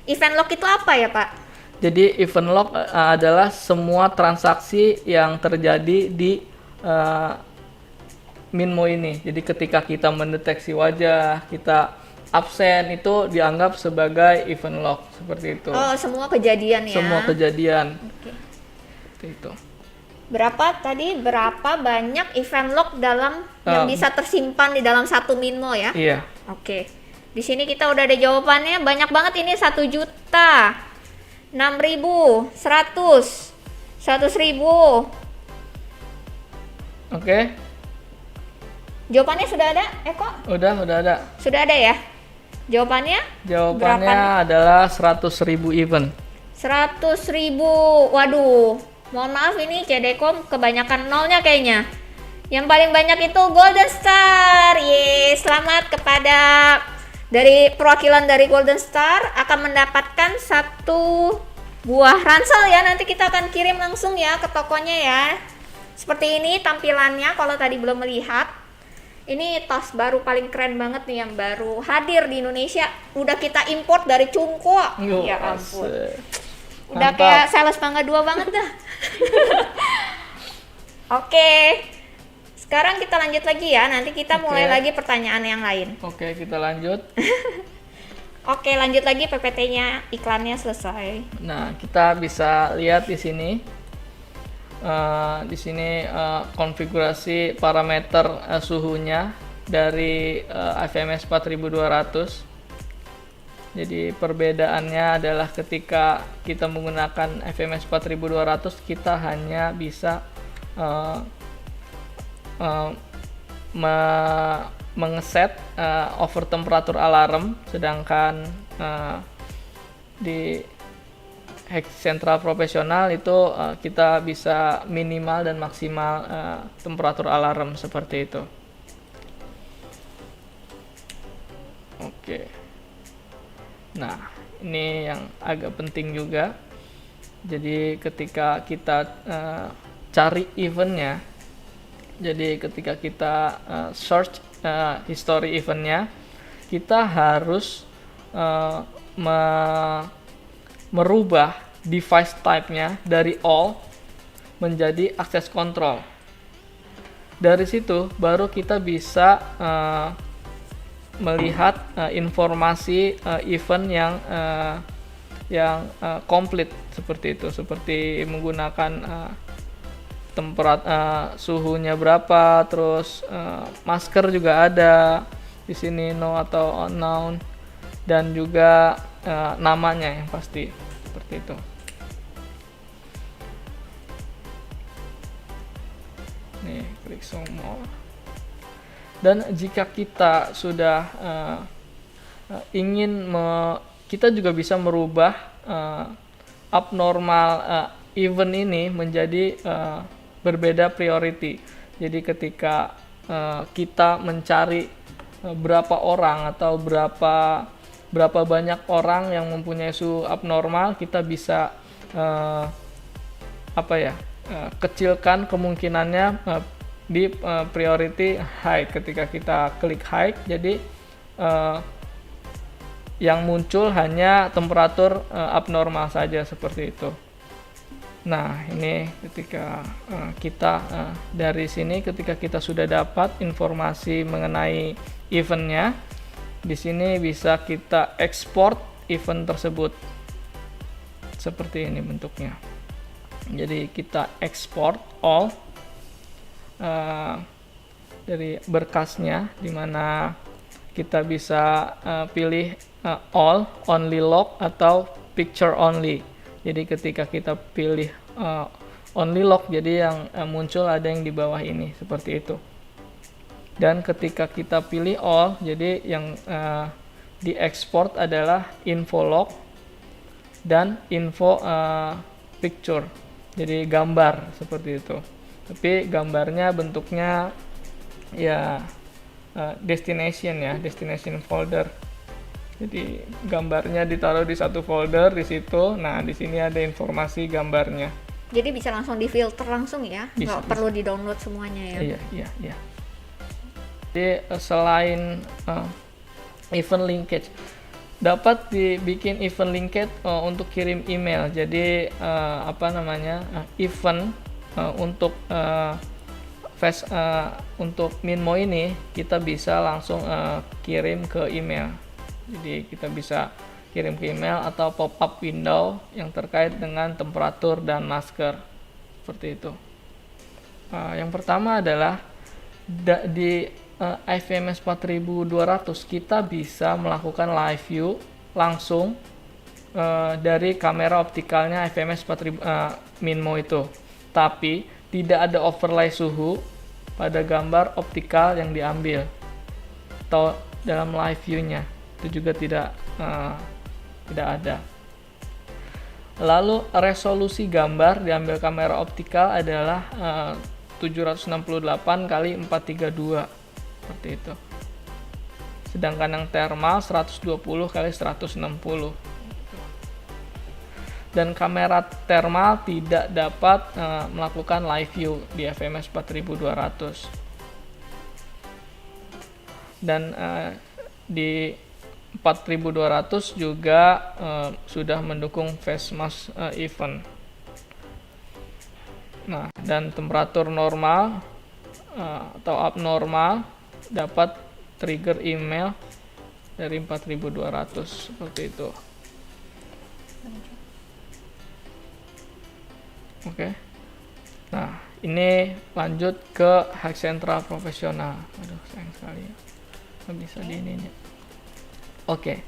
Event log itu apa ya, Pak? Jadi event log adalah semua transaksi yang terjadi di Minmo ini. Jadi ketika kita mendeteksi wajah, kita absen, itu dianggap sebagai event log, seperti itu. Oh, semua kejadian ya? Semua kejadian. Oke. Seperti itu. Berapa banyak event log dalam yang bisa tersimpan di dalam satu Minmo ya? Iya. Oke. Di sini kita udah ada jawabannya, banyak banget ini 1 juta, 6.000, 100, 100.000. Oke. Jawabannya sudah ada, Eko? Udah ada. Sudah ada ya? Jawabannya? Jawabannya adalah 100.000 event. 100.000. Waduh, mohon maaf ini Cedekom kebanyakan nolnya kayaknya. Yang paling banyak itu Golden Star. Yeay, selamat kepada dari perwakilan dari Golden Star akan mendapatkan 1 buah ransel ya. Nanti kita akan kirim langsung ya ke tokonya ya. Seperti ini tampilannya kalau tadi belum melihat. Ini tas baru paling keren banget nih yang baru hadir di Indonesia. Udah kita import dari Cungko. Ya ampun. Udah Mantap. kayak sales Mangga 2 banget dah. Oke. Sekarang kita lanjut lagi ya. Nanti kita mulai Oke. lagi pertanyaan yang lain. Oke, kita lanjut. Oke, lanjut lagi PPT-nya, iklannya selesai. Nah, kita bisa lihat di sini. Konfigurasi parameter suhunya dari FMS 4200. Jadi perbedaannya adalah ketika kita menggunakan FMS 4200 kita hanya bisa mengeset over temperatur alarm, sedangkan di Hex Central Profesional itu kita bisa minimal dan maksimal temperatur alarm seperti itu. Oke. Nah, ini yang agak penting juga. Jadi ketika kita cari eventnya, jadi ketika kita search history eventnya, kita harus merubah device type-nya dari all menjadi access control. Dari situ baru kita bisa melihat informasi event yang komplit seperti itu, seperti menggunakan suhunya berapa, terus masker juga ada di sini, no atau unknown, dan juga namanya yang pasti seperti itu. Nih, klik show more. Dan jika kita sudah kita juga bisa merubah abnormal event ini menjadi berbeda priority. Jadi ketika kita mencari berapa orang atau berapa banyak orang yang mempunyai suhu abnormal, kita bisa kecilkan kemungkinannya di priority high. Ketika kita klik high, jadi yang muncul hanya temperatur abnormal saja seperti itu. Nah, ini ketika kita dari sini, ketika kita sudah dapat informasi mengenai eventnya, di sini bisa kita ekspor event tersebut seperti ini bentuknya. Jadi kita ekspor all dari berkasnya, dimana kita bisa pilih all, only log, atau picture only. Jadi ketika kita pilih only lock, jadi yang muncul ada yang di bawah ini seperti itu. Dan ketika kita pilih all, jadi yang diekspor adalah info log dan info picture, jadi gambar seperti itu. Tapi gambarnya bentuknya ya destination folder. Jadi gambarnya ditaruh di satu folder di situ. Nah, di sini ada informasi gambarnya. Jadi bisa langsung difilter langsung ya, nggak perlu di-download semuanya ya. Iya. Jadi selain event linkage, dapat dibikin event linkage untuk kirim email. Jadi event untuk untuk Minmo ini kita bisa langsung kirim ke email. Jadi kita bisa kirim ke email atau pop-up window yang terkait dengan temperatur dan masker seperti itu. Yang pertama adalah di IVMS 4200 kita bisa melakukan live view langsung dari kamera optikalnya IVMS 4000 Minmo itu, tapi tidak ada overlay suhu pada gambar optikal yang diambil atau dalam live view-nya, itu juga tidak ada. Lalu resolusi gambar diambil kamera optikal adalah 768 kali 432 seperti itu. Sedangkan yang thermal 120 kali 160. Dan kamera thermal tidak dapat melakukan live view di FMS 4200. Dan di 4200 juga sudah mendukung face mask event. Nah, dan temperatur normal atau abnormal dapat trigger email dari 4200 seperti itu. Oke. Nah, ini lanjut ke Hack Central profesional. Aduh, sayang sekali ya. Nggak bisa di ininya. Oke.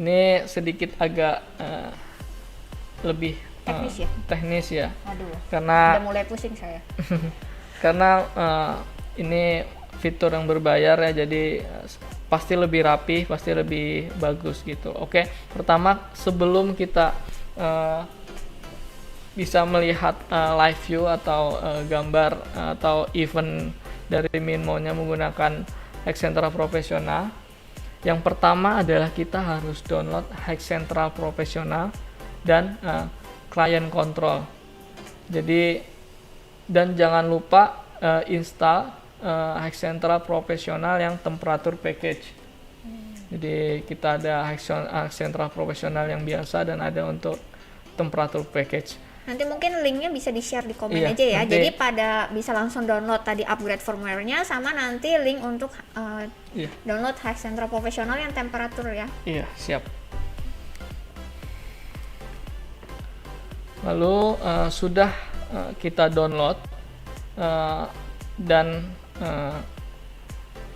Ini sedikit agak lebih teknis ya. Aduh. Karena udah mulai pusing saya. Karena ini fitur yang berbayar ya, jadi pasti lebih rapi, pasti lebih bagus gitu. Oke. Pertama, sebelum kita bisa melihat live view atau gambar atau event dari Minmo-nya menggunakan Hack Central Professional, yang pertama adalah kita harus download Hack Central Professional dan Client Control. Jadi, dan jangan lupa install Hack Central Professional yang temperatur package. Jadi kita ada Hack Central Professional yang biasa dan ada untuk temperatur package. Nanti mungkin linknya bisa di-share di komen Iya, aja ya. nanti, jadi pada bisa langsung download tadi upgrade firmware-nya, sama nanti link untuk download Hack Central Professional yang temperatur ya. Iya, siap. Lalu sudah kita download dan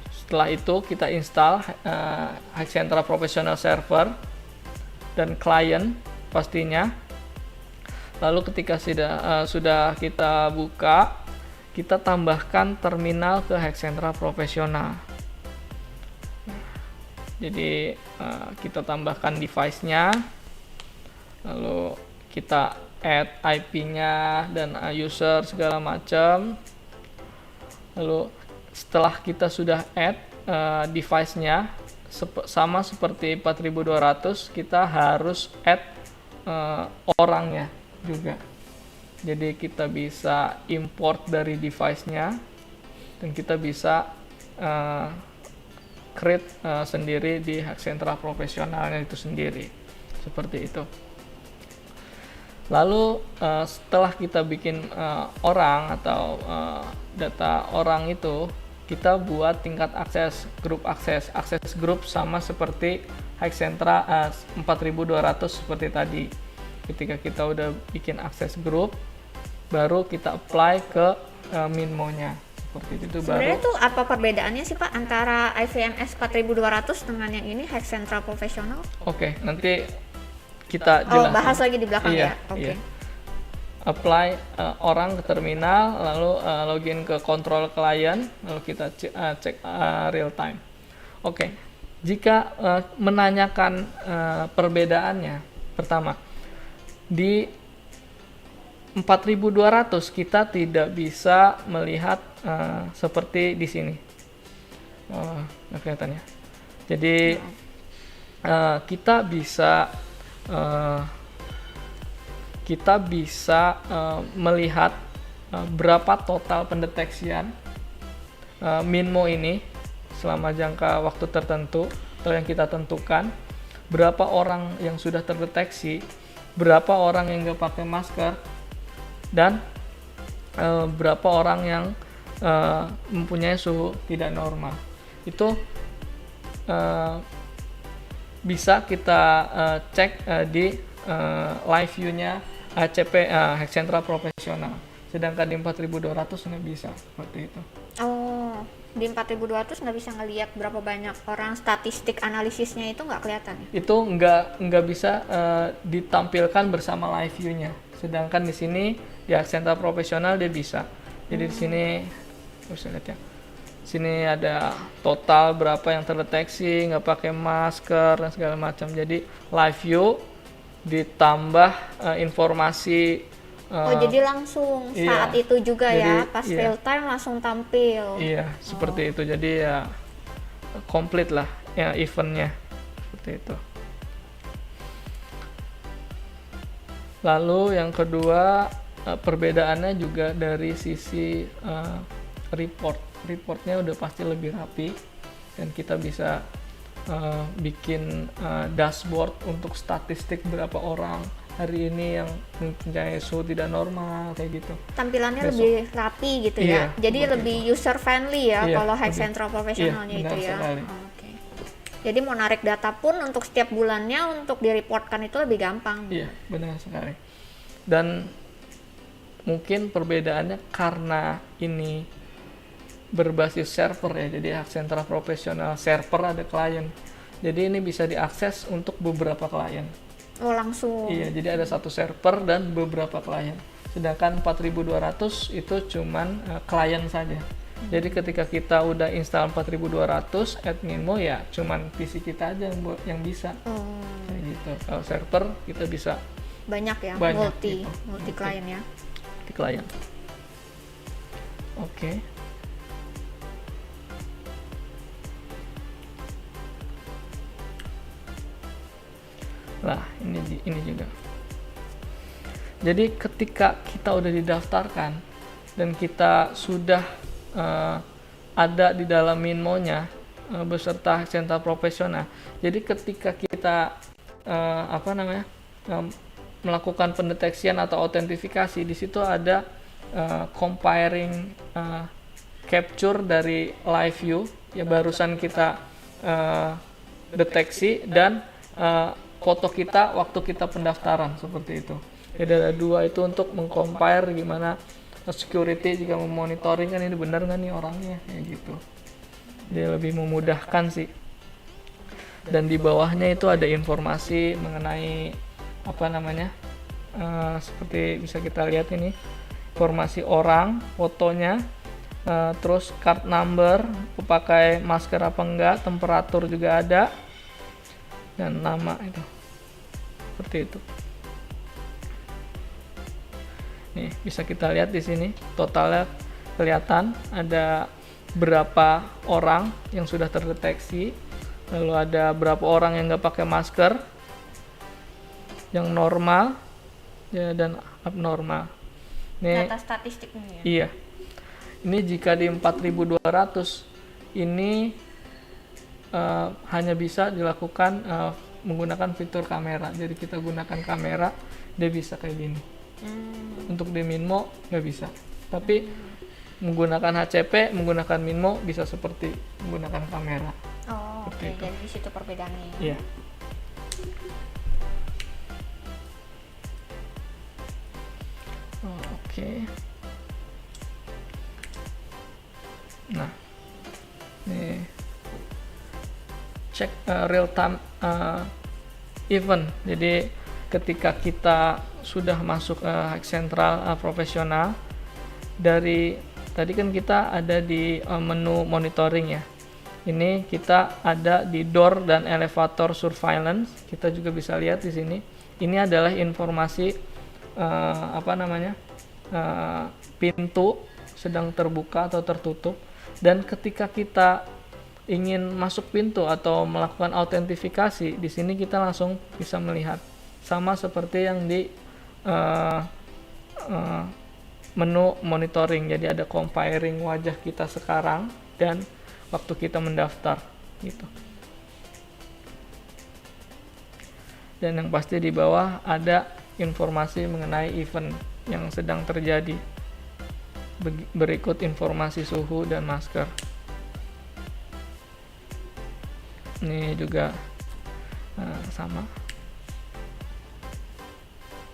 setelah itu kita install Hack Central Professional Server dan client pastinya. Lalu ketika sudah kita buka, kita tambahkan terminal ke Hack Central Professional. Jadi kita tambahkan device-nya, lalu kita add IP-nya dan user segala macam. Lalu setelah kita sudah add device-nya sama seperti 4200, kita harus add orangnya juga. Jadi kita bisa import dari device-nya dan kita bisa create sendiri di Hack Central Professionalnya itu sendiri, seperti itu. Lalu setelah kita bikin orang atau data orang itu, kita buat tingkat akses grup sama seperti Hack Central 4200 seperti tadi. Ketika kita udah bikin akses grup, baru kita apply ke Minmo-nya. Seperti itu. Sebenarnya tuh apa perbedaannya sih Pak antara IVMS 4200 dengan yang ini Hack Central Professional? Oke, nanti kita Oh, jelasin. bahas lagi di belakang Iya, ya. Oke. iya. Apply orang ke terminal, lalu login ke control client, lalu kita cek real time. Oke. Jika menanyakan perbedaannya, pertama di 4200 kita tidak bisa melihat seperti di sini. Nggak kelihatan ya. Jadi kita bisa melihat berapa total pendeteksian Minmo ini selama jangka waktu tertentu atau yang kita tentukan, berapa orang yang sudah terdeteksi, berapa orang yang nggak pakai masker, dan berapa orang yang mempunyai suhu tidak normal. Itu bisa kita cek di live view-nya HCP Hexcentra Profesional. Sedangkan di 4200 nggak bisa seperti itu. Oh, di 4200 nggak bisa ngelihat berapa banyak orang, statistik analisisnya itu nggak kelihatan ya? Itu nggak bisa ditampilkan bersama live view-nya. Sedangkan di sini di Hexcentra Profesional dia bisa. Jadi di sini bisa lihat ya. Sini ada total berapa yang terdeteksi, nggak pakai masker dan segala macam. Jadi live view ditambah informasi. Jadi langsung Iya. saat itu juga Jadi, ya, pas iya. real time langsung tampil. Iya, seperti itu. Jadi ya komplit lah ya eventnya seperti itu. Lalu yang kedua perbedaannya juga dari sisi reportnya udah pasti lebih rapi dan kita bisa bikin dashboard untuk statistik berapa orang hari ini yang mempunyai suhu tidak normal kayak gitu. Tampilannya Besok. lebih rapi gitu Iya, ya. Jadi seperti lebih user friendly ya Iya, kalau lebih. Hexcentra profesionalnya Iya, itu benar ya. sekali. Oh, oke. Jadi mau narik data pun untuk setiap bulannya untuk direportkan itu lebih gampang. Iya, benar sekali. Dan mungkin perbedaannya karena ini berbasis server ya. Jadi Hexcentra Profesional server ada klien. Jadi ini bisa diakses untuk beberapa klien. Oh, langsung. Iya, jadi ada satu server dan beberapa klien. Sedangkan 4200 itu cuman klien saja. Jadi ketika kita udah install 4200 adminmo ya cuman PC kita aja yang bisa. Oh, Kayak gitu. Kalau server kita bisa banyak ya, Banyak multi gitu. klien ya. di klien. Oke. Nah, ini juga. Jadi ketika kita udah didaftarkan dan kita sudah ada di dalam Minmo-nya beserta Hexcentra Profesional. Jadi ketika kita melakukan pendeteksian atau autentifikasi, di situ ada comparing capture dari live view yang barusan kita deteksi dan foto kita waktu kita pendaftaran seperti itu. Jadi ada dua itu untuk mengcompare gimana security jika memonitoring kan ini benar nggak nih orangnya kayak gitu. Dia lebih memudahkan sih. Dan di bawahnya itu ada informasi mengenai seperti bisa kita lihat ini informasi orang, fotonya, terus card number, pakai masker apa enggak, temperatur juga ada, dan nama itu seperti itu. Nih bisa kita lihat di sini totalnya kelihatan ada berapa orang yang sudah terdeteksi, lalu ada berapa orang yang nggak pakai masker, yang normal ya, dan abnormal. Nih, Data statistiknya ya. iya. Ini jika di 4200 ini hanya bisa dilakukan menggunakan fitur kamera. Jadi kita gunakan kamera, dia bisa kayak gini. Untuk di Minmo nggak bisa. Tapi menggunakan HCP, menggunakan Minmo bisa seperti menggunakan kamera. Oh, oke. Seperti itu. Jadi di situ perbedaannya ya. Iya. Oke. Nah, ini cek real time event. Jadi ketika kita sudah masuk Hack Central Profesional, dari tadi kan kita ada di menu monitoring ya. Ini kita ada di door dan elevator surveillance. Kita juga bisa lihat di sini. Ini adalah informasi pintu sedang terbuka atau tertutup, dan ketika kita ingin masuk pintu atau melakukan autentifikasi, di sini kita langsung bisa melihat, sama seperti yang di menu monitoring. Jadi ada comparing wajah kita sekarang dan waktu kita mendaftar gitu. Dan yang pasti di bawah ada informasi mengenai event yang sedang terjadi. Berikut informasi suhu dan masker. Ini juga sama.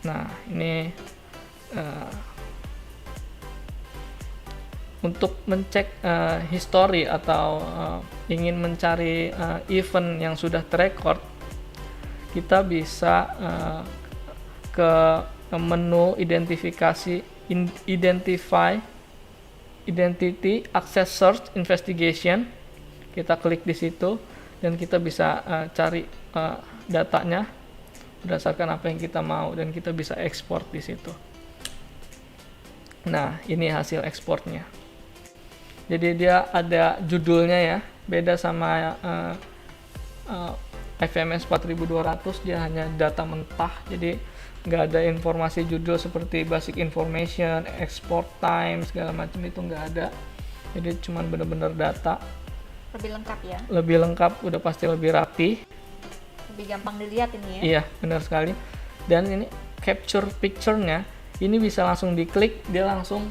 Nah, ini untuk mengecek history atau ingin mencari event yang sudah terrecord, kita bisa ke menu identifikasi Identity Access Search Investigation. Kita klik di situ dan kita bisa cari datanya berdasarkan apa yang kita mau, dan kita bisa ekspor di situ. Nah, ini hasil ekspornya. Jadi dia ada judulnya ya, beda sama FMS 4200, dia hanya data mentah. Jadi nggak ada informasi judul seperti basic information, export time, segala macam itu nggak ada. Jadi cuman bener-bener data. Lebih lengkap ya? Lebih lengkap, udah pasti lebih rapi. Lebih gampang dilihat ini ya? Iya, benar sekali. Dan ini capture picture-nya, ini bisa langsung diklik, dia langsung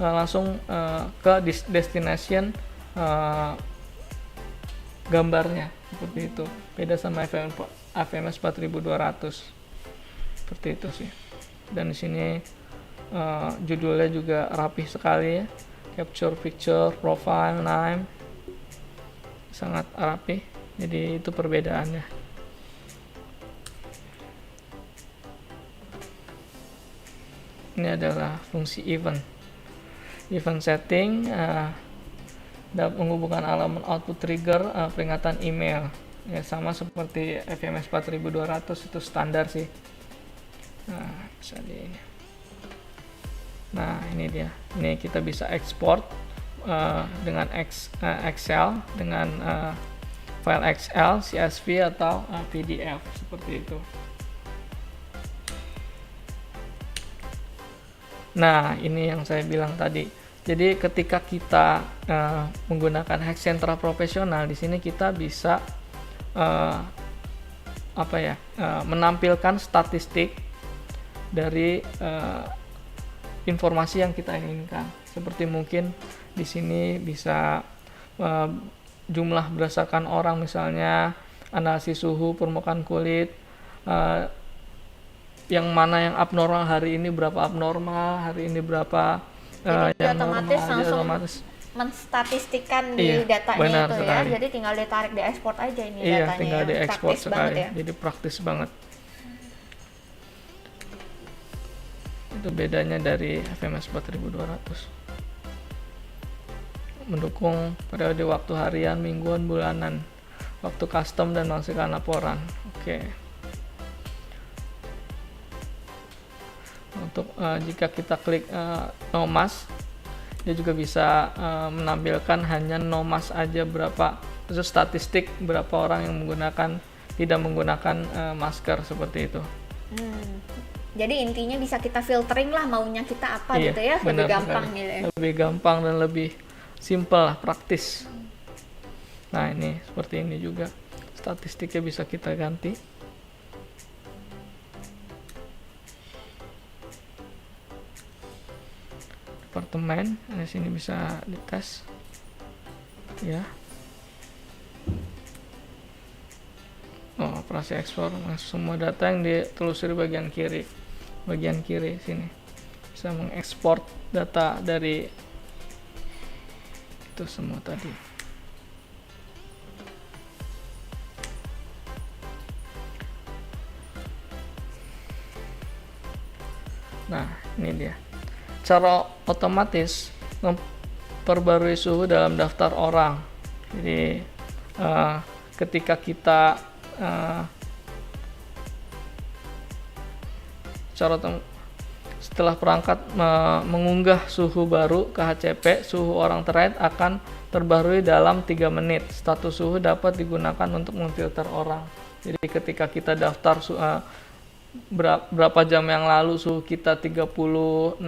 langsung ke destination gambarnya, seperti itu. Beda sama FMS 4200, seperti itu sih. Dan di sini judulnya juga rapih sekali ya, capture picture, profile, name, sangat rapih. Jadi itu perbedaannya. Ini adalah fungsi event setting, dapat menghubungkan alamat output trigger peringatan email ya, sama seperti FMS 4200, itu standar sih. Nah, bisa di ini. Nah, ini dia. Ini kita bisa ekspor dengan Excel, dengan file Excel, CSV atau PDF, seperti itu. Nah, ini yang saya bilang tadi. Jadi ketika kita menggunakan Hack Central Profesional, di sini kita bisa menampilkan statistik dari informasi yang kita inginkan. Seperti mungkin di sini bisa jumlah berdasarkan orang, misalnya analisis suhu permukaan kulit, yang mana yang abnormal hari ini, berapa abnormal hari ini, berapa yang otomatis normal, langsung otomatis menstatistikkan di datanya itu sekali. ya. Jadi tinggal ditarik diekspor aja ini datanya. Iya, tinggal diekspor sekali. Ya? Jadi praktis banget. Itu bedanya dari FMS 4200. Mendukung periode waktu harian, mingguan, bulanan, waktu custom, dan menghasilkan laporan. Oke. Untuk jika kita klik nomas, dia juga bisa menampilkan hanya nomas aja, berapa itu statistik berapa orang yang tidak menggunakan masker, seperti itu. Jadi intinya bisa kita filtering lah maunya kita apa gitu ya, lebih gampang gitu ya. Lebih gampang dan lebih simple lah, praktis. Nah, ini seperti ini juga, statistiknya bisa kita ganti. Departemen, di sini bisa dites ya. Operasi ekspor, semua data yang ditelusuri bagian kiri sini bisa mengekspor data dari itu semua tadi. Nah, ini dia. Cara otomatis memperbarui suhu dalam daftar orang. Jadi ketika kita setelah perangkat mengunggah suhu baru ke HCP, suhu orang terkait akan terbarui dalam 3 menit. Status suhu dapat digunakan untuk memfilter orang. Jadi ketika kita daftar berapa jam yang lalu suhu kita 36,5,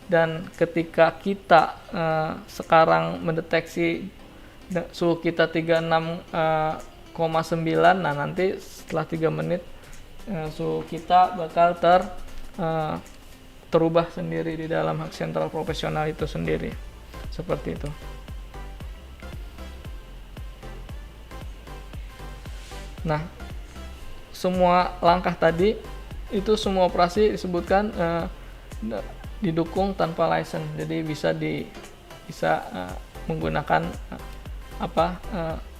dan ketika kita sekarang mendeteksi suhu kita 36,9, nah nanti setelah 3 menit suhu kita bakal terubah sendiri di dalam hak sentral profesional itu sendiri, seperti itu. Nah, semua langkah tadi itu semua operasi disebutkan didukung tanpa license, jadi bisa menggunakan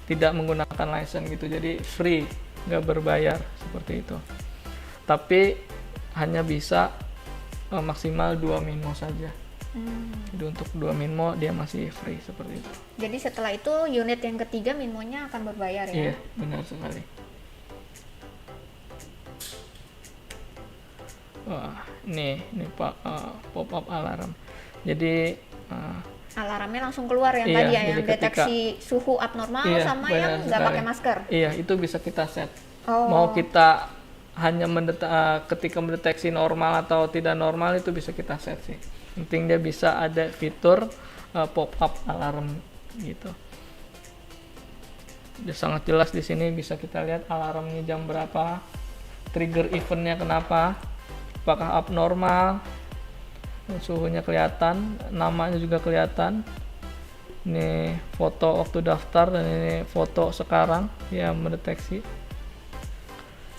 tidak menggunakan license gitu, jadi free, nggak berbayar seperti itu. Tapi hanya bisa maksimal 2 minmo saja. Jadi untuk 2 minmo dia masih free seperti itu. Jadi setelah itu unit yang ketiga minmonya akan berbayar ya? Iya, benar sekali. Wah, ini pop up alarm. Jadi alarmnya langsung keluar yang tadi ya, yang deteksi suhu abnormal sama yang nggak pakai masker. Iya, itu bisa kita set. Mau kita hanya ketika mendeteksi normal atau tidak normal itu bisa kita set sih. Penting dia bisa ada fitur pop up alarm gitu. Dia sangat jelas di sini bisa kita lihat alarmnya jam berapa, trigger eventnya kenapa, apakah abnormal, suhunya kelihatan, namanya juga kelihatan. Ini foto waktu daftar dan ini foto sekarang yang mendeteksi.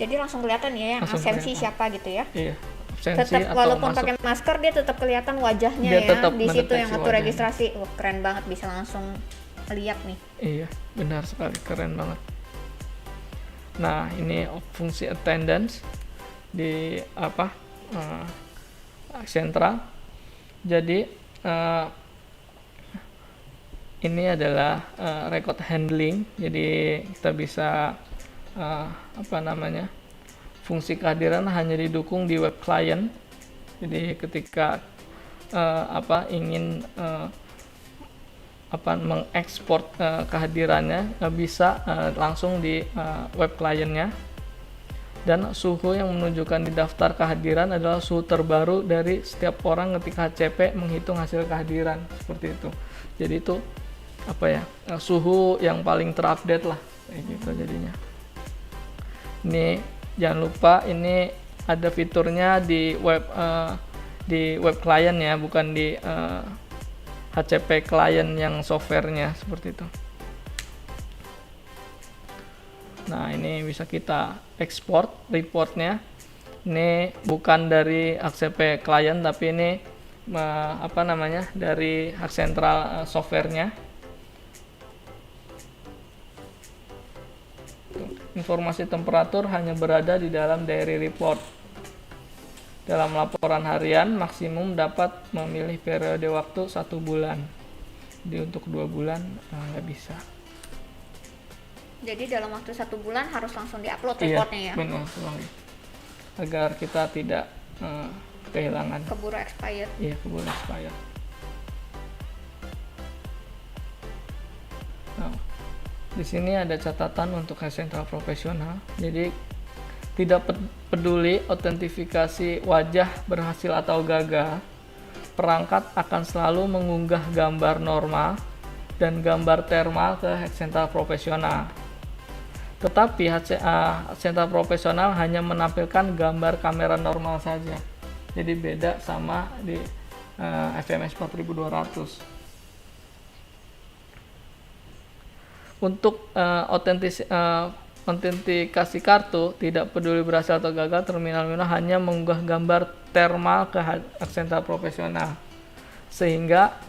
Jadi langsung kelihatan ya yang absensi siapa gitu ya? Iya. Tetap walaupun pakai masker dia tetap kelihatan wajahnya ya di situ yang waktu registrasi. Wah, keren banget, bisa langsung lihat nih. Iya, benar sekali, keren banget. Nah, ini fungsi attendance di sentral. Jadi ini adalah record handling. Jadi kita bisa fungsi kehadiran hanya didukung di web client. Jadi ketika ingin mengekspor kehadirannya bisa langsung di web clientnya. Dan suhu yang menunjukkan di daftar kehadiran adalah suhu terbaru dari setiap orang ketika HCP menghitung hasil kehadiran, seperti itu. Jadi itu suhu yang paling terupdate lah kayak gitu jadinya. Ini jangan lupa ini ada fiturnya di web client ya, bukan di HCP client yang softwarenya, seperti itu. Nah, ini bisa kita export reportnya. Ini bukan dari HCP client tapi ini dari hak sentral softwarenya. Informasi temperatur hanya berada di dalam diary report. Dalam laporan harian maksimum dapat memilih periode waktu 1 bulan. Jadi untuk 2 bulan nggak bisa. Jadi dalam waktu 1 bulan harus langsung diupload reportnya ya? Iya, benar sekali. Agar kita tidak kehilangan. Keburu expired. Iya, keburu expired. Nah, di sini ada catatan untuk hak sentral profesional. Jadi tidak peduli autentifikasi wajah berhasil atau gagal, perangkat akan selalu mengunggah gambar normal dan gambar thermal ke hak sentral profesional. Tetapi hak sentral profesional hanya menampilkan gambar kamera normal saja. Jadi beda sama di FMS 4200. Untuk autentikasi kartu, tidak peduli berhasil atau gagal, terminal hanya mengunggah gambar thermal ke hak sentral profesional. Sehingga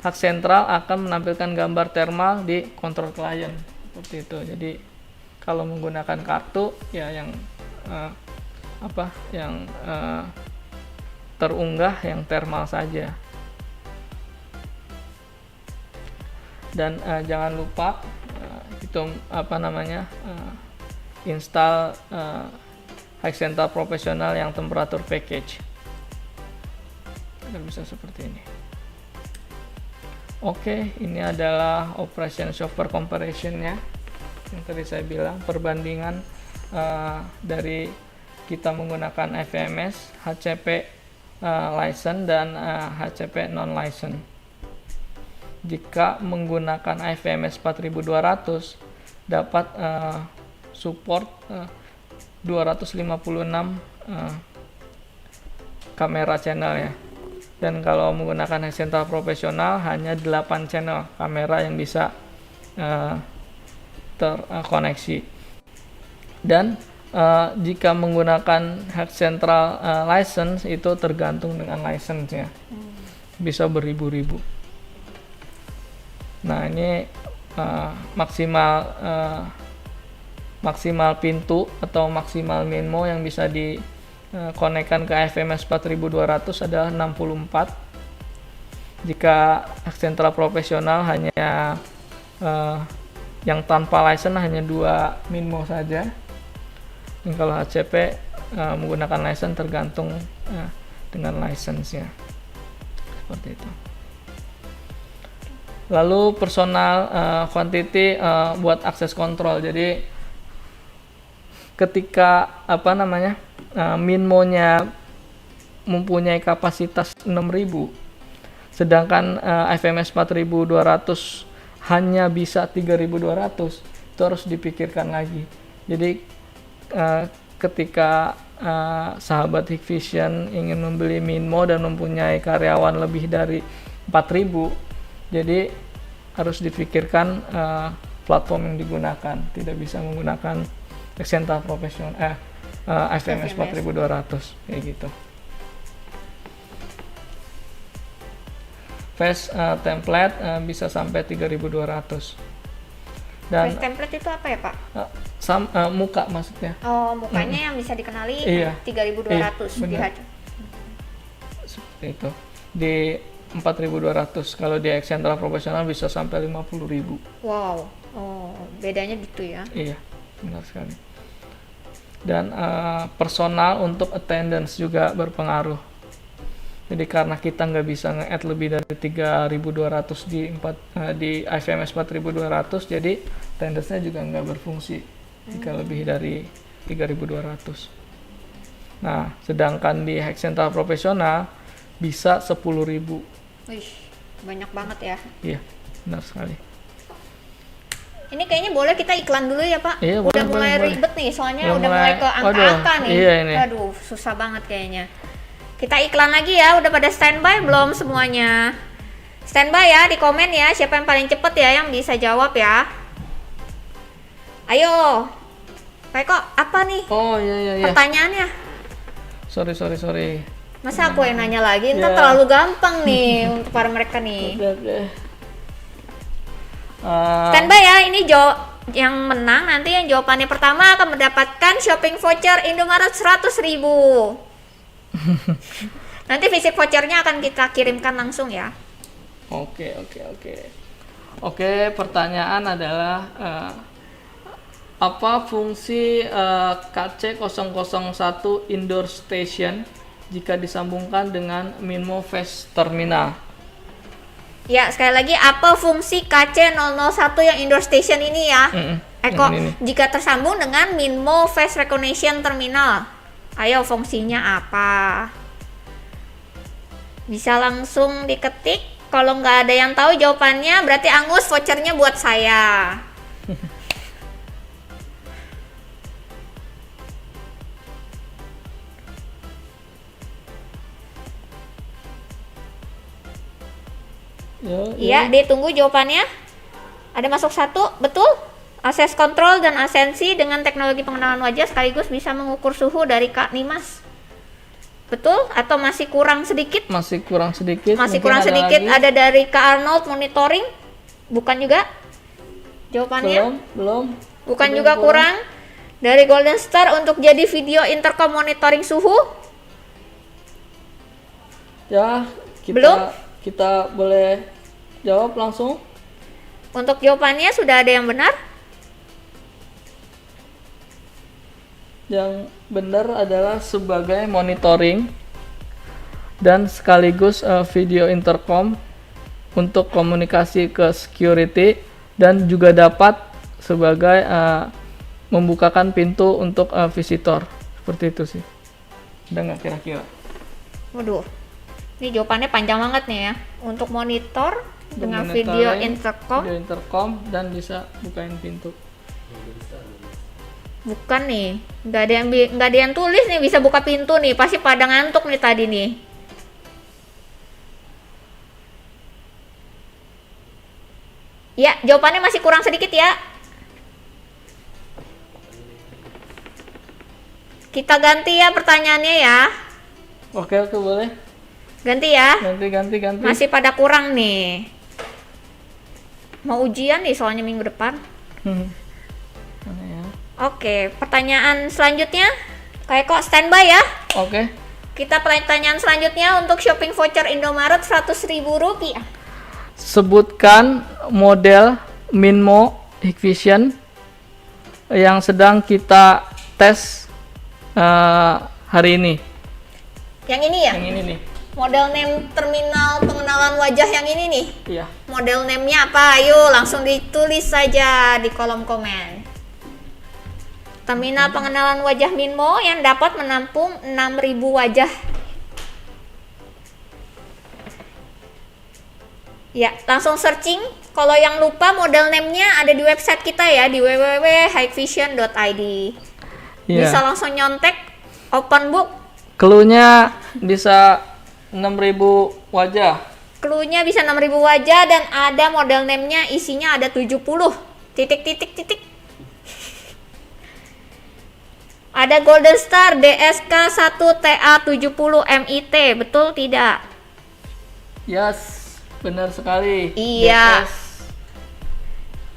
hak sentral akan menampilkan gambar thermal di kontrol klien. Seperti itu. Jadi kalau menggunakan kartu ya yang terunggah yang thermal saja. Dan jangan lupa install Hisental Professional yang temperatur package. Bisa seperti ini. Oke, ini adalah operation software comparison-nya yang tadi saya bilang, perbandingan dari kita menggunakan FMS, HCP license dan HCP non license. Jika menggunakan FMS 4200 dapat support 256 kamera channel ya. Dan kalau menggunakan Hisental Professional hanya 8 channel kamera yang bisa terkoneksi. Dan jika menggunakan Hisental license itu tergantung dengan license-nya. Bisa beribu-ribu. Nah, ini maksimal pintu atau maksimal minmo yang bisa dikonekkan ke FMS 4200 adalah 64. Jika Hisental Professional hanya yang tanpa license hanya 2 minmo saja. Dan kalau HCP menggunakan license tergantung dengan license-nya. Seperti itu. Lalu personal quantity buat akses kontrol. Jadi ketika minmo-nya mempunyai kapasitas 6000, sedangkan FMS 4200 hanya bisa 3200, itu harus dipikirkan lagi. Jadi ketika sahabat Hikvision ingin membeli minmo dan mempunyai karyawan lebih dari 4000, jadi harus dipikirkan platform yang digunakan. Tidak bisa menggunakan Hisental Professional FMS 4200 kayak gitu. Face template bisa sampai 3200. Dan face template itu apa ya, Pak? Muka maksudnya. Oh, mukanya yang bisa dikenali. Iya. 3200 di benar. Seperti itu. Di 4200. Kalau di Hisental Professional bisa sampai 50.000. Wow. Oh, bedanya gitu ya. Iya, benar sekali. Dan personal untuk attendance juga berpengaruh. Jadi karena kita nggak bisa nge-add lebih dari 3.200 di FMS 4.200, jadi attendance-nya juga nggak berfungsi jika lebih dari 3.200. Nah, sedangkan di Hisental Professional bisa 10.000. Wih, banyak banget ya. Iya, benar sekali. Ini kayaknya boleh kita iklan dulu ya, Pak? Iya, udah boleh, mulai boleh. ribet nih, soalnya udah mulai ke angka-angka nih. Iya, ini. Aduh, susah banget kayaknya. Kita iklan lagi ya, udah pada standby belum semuanya? Standby ya, di komen ya, siapa yang paling cepet ya yang bisa jawab ya. Ayo, Pak Eko, apa nih Oh iya. pertanyaannya? Sorry. Masa aku yang nanya lagi, ntar Ya. terlalu gampang nih untuk para mereka nih. Oke. Standby ya, ini yang menang nanti yang jawabannya pertama akan mendapatkan shopping voucher Indomaret 100.000. Nanti visit vouchernya akan kita kirimkan langsung ya. Oke, pertanyaan adalah apa fungsi KC001 indoor station jika disambungkan dengan Minmo Face Terminal? Ya, sekali lagi, apa fungsi KC001 yang indoor station ini ya? Eko, ini. jika tersambung dengan Minmo Face Recognition Terminal, ayo fungsinya apa? Bisa langsung diketik. Kalau nggak ada yang tahu jawabannya, berarti Angus vouchernya buat saya. Iya, ditunggu jawabannya. Ada masuk satu, betul? Akses kontrol dan asensi dengan teknologi pengenalan wajah sekaligus bisa mengukur suhu dari Kak Nimas. Betul? Atau masih kurang sedikit? Masih kurang sedikit. Masih Mungkin kurang sedikit. lagi. Ada dari Kak Arnold Monitoring? Bukan juga? Jawabannya? Belum. Bukan juga kurang. Dari Golden Star untuk jadi video intercom monitoring suhu? Ya, Belum? kita boleh jawab langsung. Untuk jawabannya sudah ada yang benar? Yang benar adalah sebagai monitoring dan sekaligus video intercom untuk komunikasi ke security, dan juga dapat sebagai membukakan pintu untuk visitor. Seperti itu sih. Ada nggak kira-kira? Waduh, ini jawabannya panjang banget nih ya. Untuk monitor dengan Monitoring, video intercom, video intercom, dan bisa bukain pintu. bukan nih. Nggak ada yang tulis nih bisa buka pintu nih. Pasti pada ngantuk nih tadi nih. Ya, jawabannya masih kurang sedikit ya. Kita ganti ya pertanyaannya ya. Oke, boleh. Ganti ya. Ganti. Masih pada kurang nih. Mau ujian nih soalnya minggu depan. Mana ya? Oke, pertanyaan selanjutnya. Kayak kok standby ya. Oke. Kita pertanyaan selanjutnya untuk shopping voucher Indomaret Rp100.000. Sebutkan model Minmo Hikvision yang sedang kita tes hari ini. Yang ini ya? Yang ini nih. Model name terminal pengenalan wajah yang ini nih. Iya. Model name-nya apa? Ayo langsung ditulis saja di kolom komen. Terminal pengenalan wajah Minmo yang dapat menampung 6.000 wajah. Ya, langsung searching. Kalau yang lupa model name-nya ada di website kita ya, di www.hikvision.id. Iya. Bisa langsung nyontek, open book. Clue-nya bisa 6.000 wajah. Clue-nya bisa 6.000 wajah dan ada model name-nya isinya ada 70. Titik. Ada Golden Star DSK1TA70 MIT, betul tidak? Yes, benar sekali. Iya.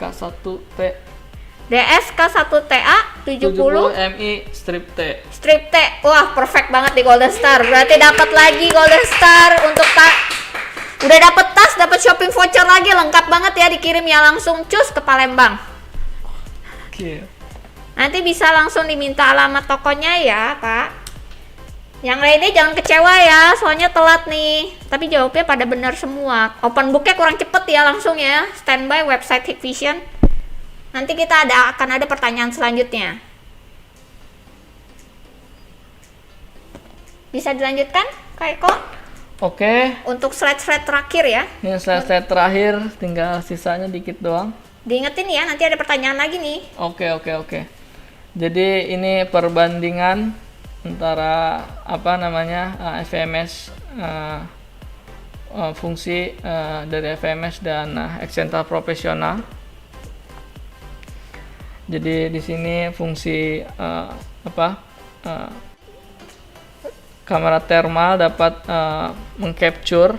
K1T DSK1TA70 MI strip T. strip T. Wah, perfect banget di Golden Star. Berarti dapat lagi Golden Star untuk udah dapat tas, dapat shopping voucher lagi, lengkap banget ya, dikirim ya langsung cus ke Palembang. Oke. Nanti bisa langsung diminta alamat tokonya ya, Pak. Yang lainnya jangan kecewa ya, soalnya telat nih. Tapi jawabnya pada benar semua. Open booknya kurang cepet ya, langsung ya. Standby website Hikvision. Nanti kita akan ada pertanyaan selanjutnya. Bisa dilanjutkan, Kak Eko? Oke. Untuk slide-slide terakhir ya. Ini slide terakhir, tinggal sisanya dikit doang. Diingetin ya, nanti ada pertanyaan lagi nih. Oke. Jadi ini perbandingan antara FMS fungsi dari FMS dan Excentra profesional. Jadi di sini fungsi kamera thermal dapat mengcapture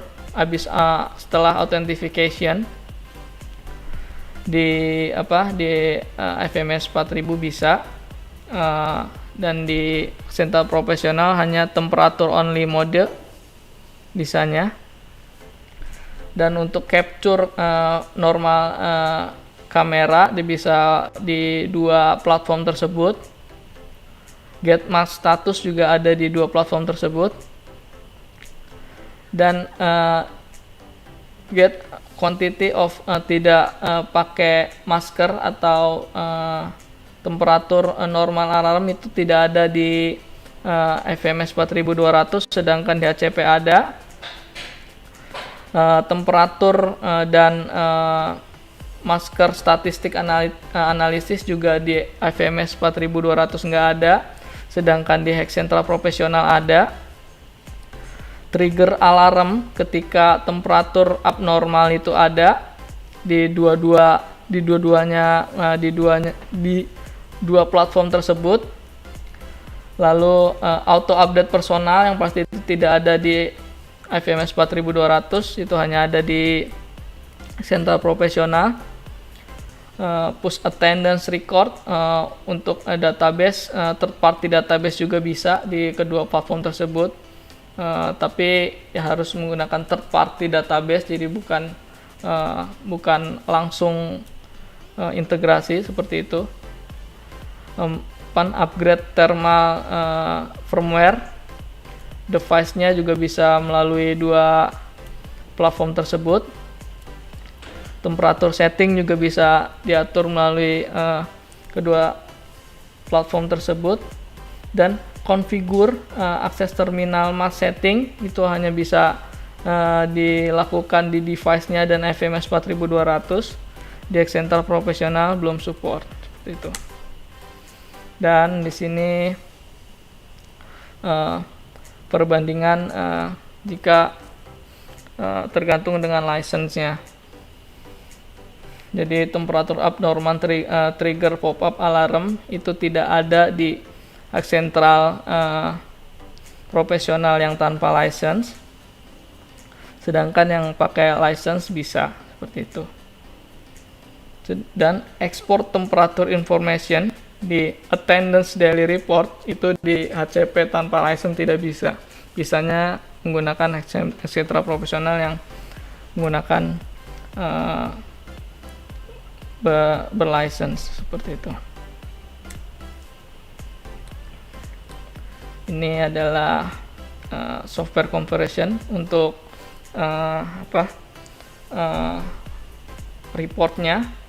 setelah authentication di FMS 4000 bisa, dan di Excentra profesional hanya temperature only mode bisanya. Dan untuk capture normal kamera bisa di dua platform tersebut. Get mask status juga ada di dua platform tersebut. Dan get quantity of tidak pakai masker atau temperatur normal alarm itu tidak ada di FMS 4200, sedangkan di HCP ada. Temperatur dan masker statistik analisis juga di FMS 4200 nggak ada, sedangkan di Excentra profesional ada. Trigger alarm ketika temperatur abnormal itu ada di dua platform tersebut. Lalu auto update personal yang pasti itu tidak ada di FMS 4200, itu hanya ada di Excentra profesional. Push attendance record untuk database, third party database juga bisa di kedua platform tersebut. tapi ya harus menggunakan third party database, jadi bukan langsung integrasi seperti itu. Upgrade thermal firmware, device-nya juga bisa melalui dua platform tersebut. Temperatur setting juga bisa diatur melalui kedua platform tersebut, dan konfigur akses terminal mask setting itu hanya bisa dilakukan di device-nya dan FMS 4200. Di Accentral Professional belum support seperti itu. Dan di sini perbandingan jika tergantung dengan license-nya. Jadi temperatur abnormal trigger pop-up alarm itu tidak ada di Accentral Professional yang tanpa license, sedangkan yang pakai license bisa seperti itu. Dan export temperature information di attendance daily report itu di HCP tanpa license tidak bisa. Bisanya menggunakan Accentral Professional yang menggunakan berlicense seperti itu. Ini adalah software conversion untuk reportnya.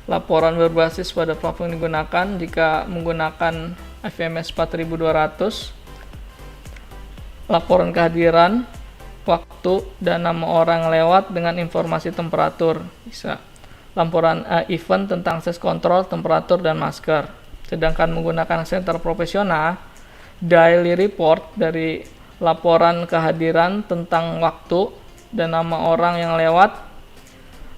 Laporan berbasis pada platform yang digunakan. Jika menggunakan FMS 4200, laporan kehadiran, waktu, dan nama orang lewat dengan informasi temperatur bisa. Laporan event tentang akses kontrol, temperatur, dan masker. Sedangkan menggunakan Accentral Professional, daily report dari laporan kehadiran tentang waktu dan nama orang yang lewat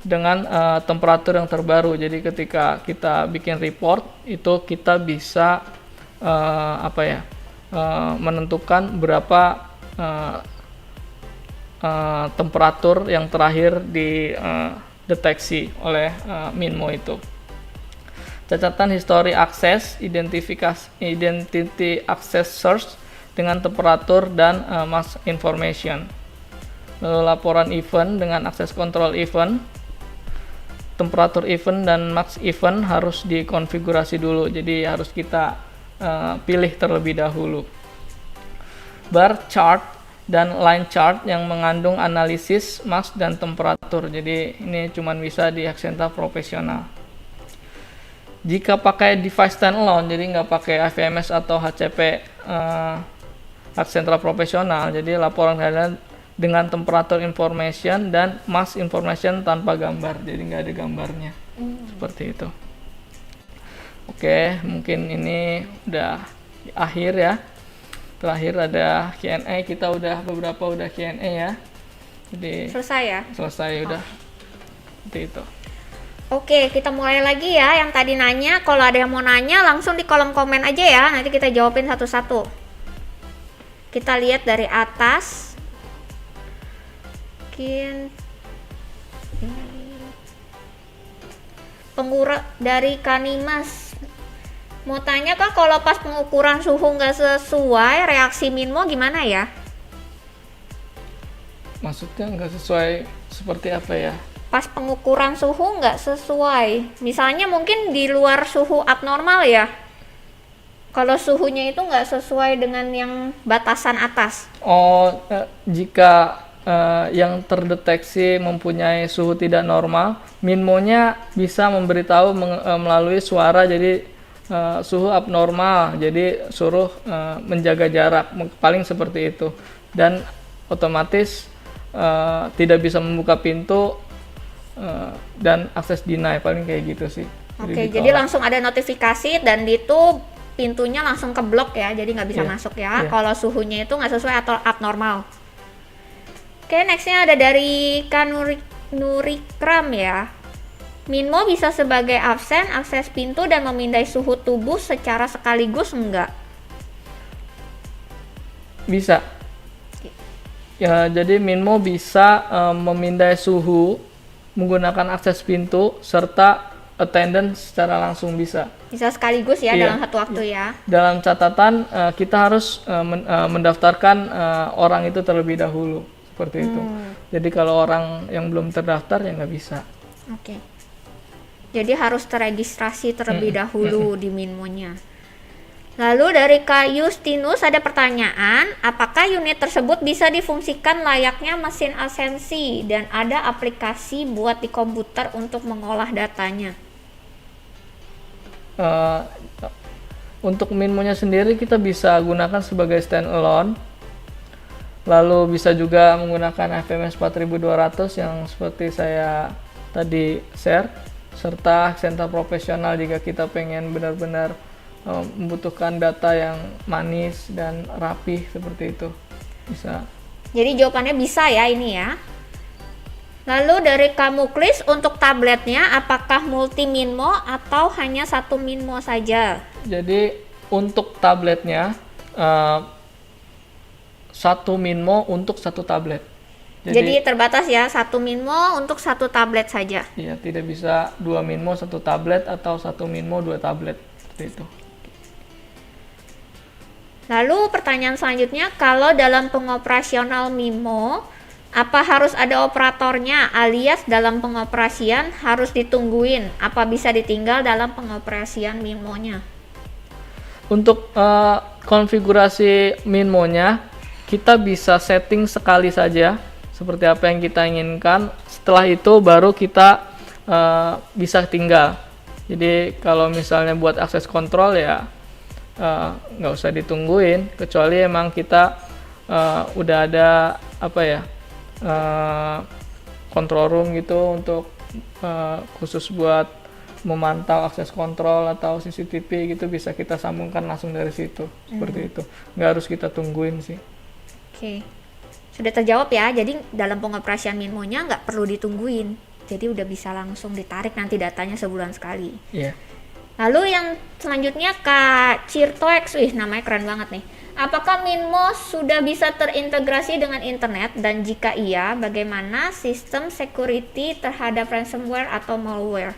dengan temperatur yang terbaru. Jadi ketika kita bikin report itu kita bisa menentukan berapa temperatur yang terakhir dideteksi oleh Minmo itu. Catatan history akses, identity access search dengan temperatur dan mask information. Lalu laporan event dengan akses control event. Temperatur event dan max event harus dikonfigurasi dulu, jadi harus kita pilih terlebih dahulu. Bar chart dan line chart yang mengandung analisis max dan temperatur, jadi ini cuma bisa di Accentral Professional. Jika pakai device standalone, jadi nggak pakai FMS atau HCP Accentral Professional, jadi laporan kalian dengan temperatur information dan mask information tanpa gambar, jadi nggak ada gambarnya. Seperti itu. Oke, mungkin ini udah di akhir ya. Terakhir ada Q&A, kita beberapa udah Q&A ya. Jadi Selesai ya? selesai udah. Seperti itu. Oke, kita mulai lagi ya. Yang tadi nanya, kalau ada yang mau nanya langsung di kolom komen aja ya. Nanti kita jawabin satu-satu. Kita lihat dari atas. Dari Kanimas mau tanya, Kak, kalau pas pengukuran suhu nggak sesuai, reaksi Minmo gimana ya? Maksudnya nggak sesuai seperti apa ya? Pas pengukuran suhu nggak sesuai, misalnya mungkin di luar suhu abnormal ya, kalau suhunya itu nggak sesuai dengan yang batasan atas. Jika yang terdeteksi mempunyai suhu tidak normal, Minmo-nya bisa memberitahu melalui suara, jadi suhu abnormal, jadi suruh menjaga jarak, paling seperti itu, dan otomatis tidak bisa membuka pintu dan akses deny, paling kayak gitu sih. Oke, jadi langsung ada notifikasi dan itu pintunya langsung keblok ya, jadi nggak bisa masuk ya. Kalau suhunya itu nggak sesuai atau abnormal. Oke, nextnya ada dari Kanurikram ya. Minmo bisa sebagai absen, akses pintu, dan memindai suhu tubuh secara sekaligus enggak? Bisa. Ya, jadi Minmo bisa memindai suhu menggunakan akses pintu serta attendance secara langsung bisa. Bisa sekaligus ya Iya. dalam satu waktu ya. Dalam catatan kita harus mendaftarkan orang itu terlebih dahulu seperti itu. Jadi kalau orang yang belum terdaftar ya nggak bisa. Oke. Jadi harus terregistrasi terlebih dahulu di Minmo-nya. Lalu dari Kak Justinus ada pertanyaan, apakah unit tersebut bisa difungsikan layaknya mesin Asensi dan ada aplikasi buat di komputer untuk mengolah datanya? Untuk Minmo-nya sendiri kita bisa gunakan sebagai standalone. Lalu bisa juga menggunakan FMS 4200 yang seperti saya tadi share, serta center profesional jika kita pengen benar-benar membutuhkan data yang manis dan rapih seperti itu. Bisa. Jadi jawabannya bisa ya ini ya. Lalu dari Kamuklis untuk tabletnya apakah multi Minmo atau hanya satu Minmo saja? Jadi untuk tabletnya satu Minmo untuk satu tablet. Jadi terbatas ya, satu Minmo untuk satu tablet saja. Iya, tidak bisa 2 Minmo satu tablet atau 1 Minmo 2 tablet seperti itu. Lalu pertanyaan selanjutnya, kalau dalam pengoperasional Minmo, apa harus ada operatornya alias dalam pengoperasian harus ditungguin? Apa bisa ditinggal dalam pengoperasian Minmo-nya? Untuk konfigurasi Minmo-nya, kita bisa setting sekali saja seperti apa yang kita inginkan. Setelah itu baru kita bisa tinggal. Jadi kalau misalnya buat akses kontrol ya nggak usah ditungguin, kecuali emang kita udah ada apa ya control room gitu untuk khusus buat memantau akses kontrol atau CCTV gitu, bisa kita sambungkan langsung dari situ. Seperti itu, nggak harus kita tungguin sih. Oke, sudah terjawab ya. Jadi dalam pengoperasian Minmo-nya nggak perlu ditungguin, jadi udah bisa langsung ditarik nanti datanya sebulan sekali. Iya. Lalu yang selanjutnya Kak Cirtoex, wih namanya keren banget nih. Apakah Minmo sudah bisa terintegrasi dengan internet, dan jika iya, bagaimana sistem security terhadap ransomware atau malware?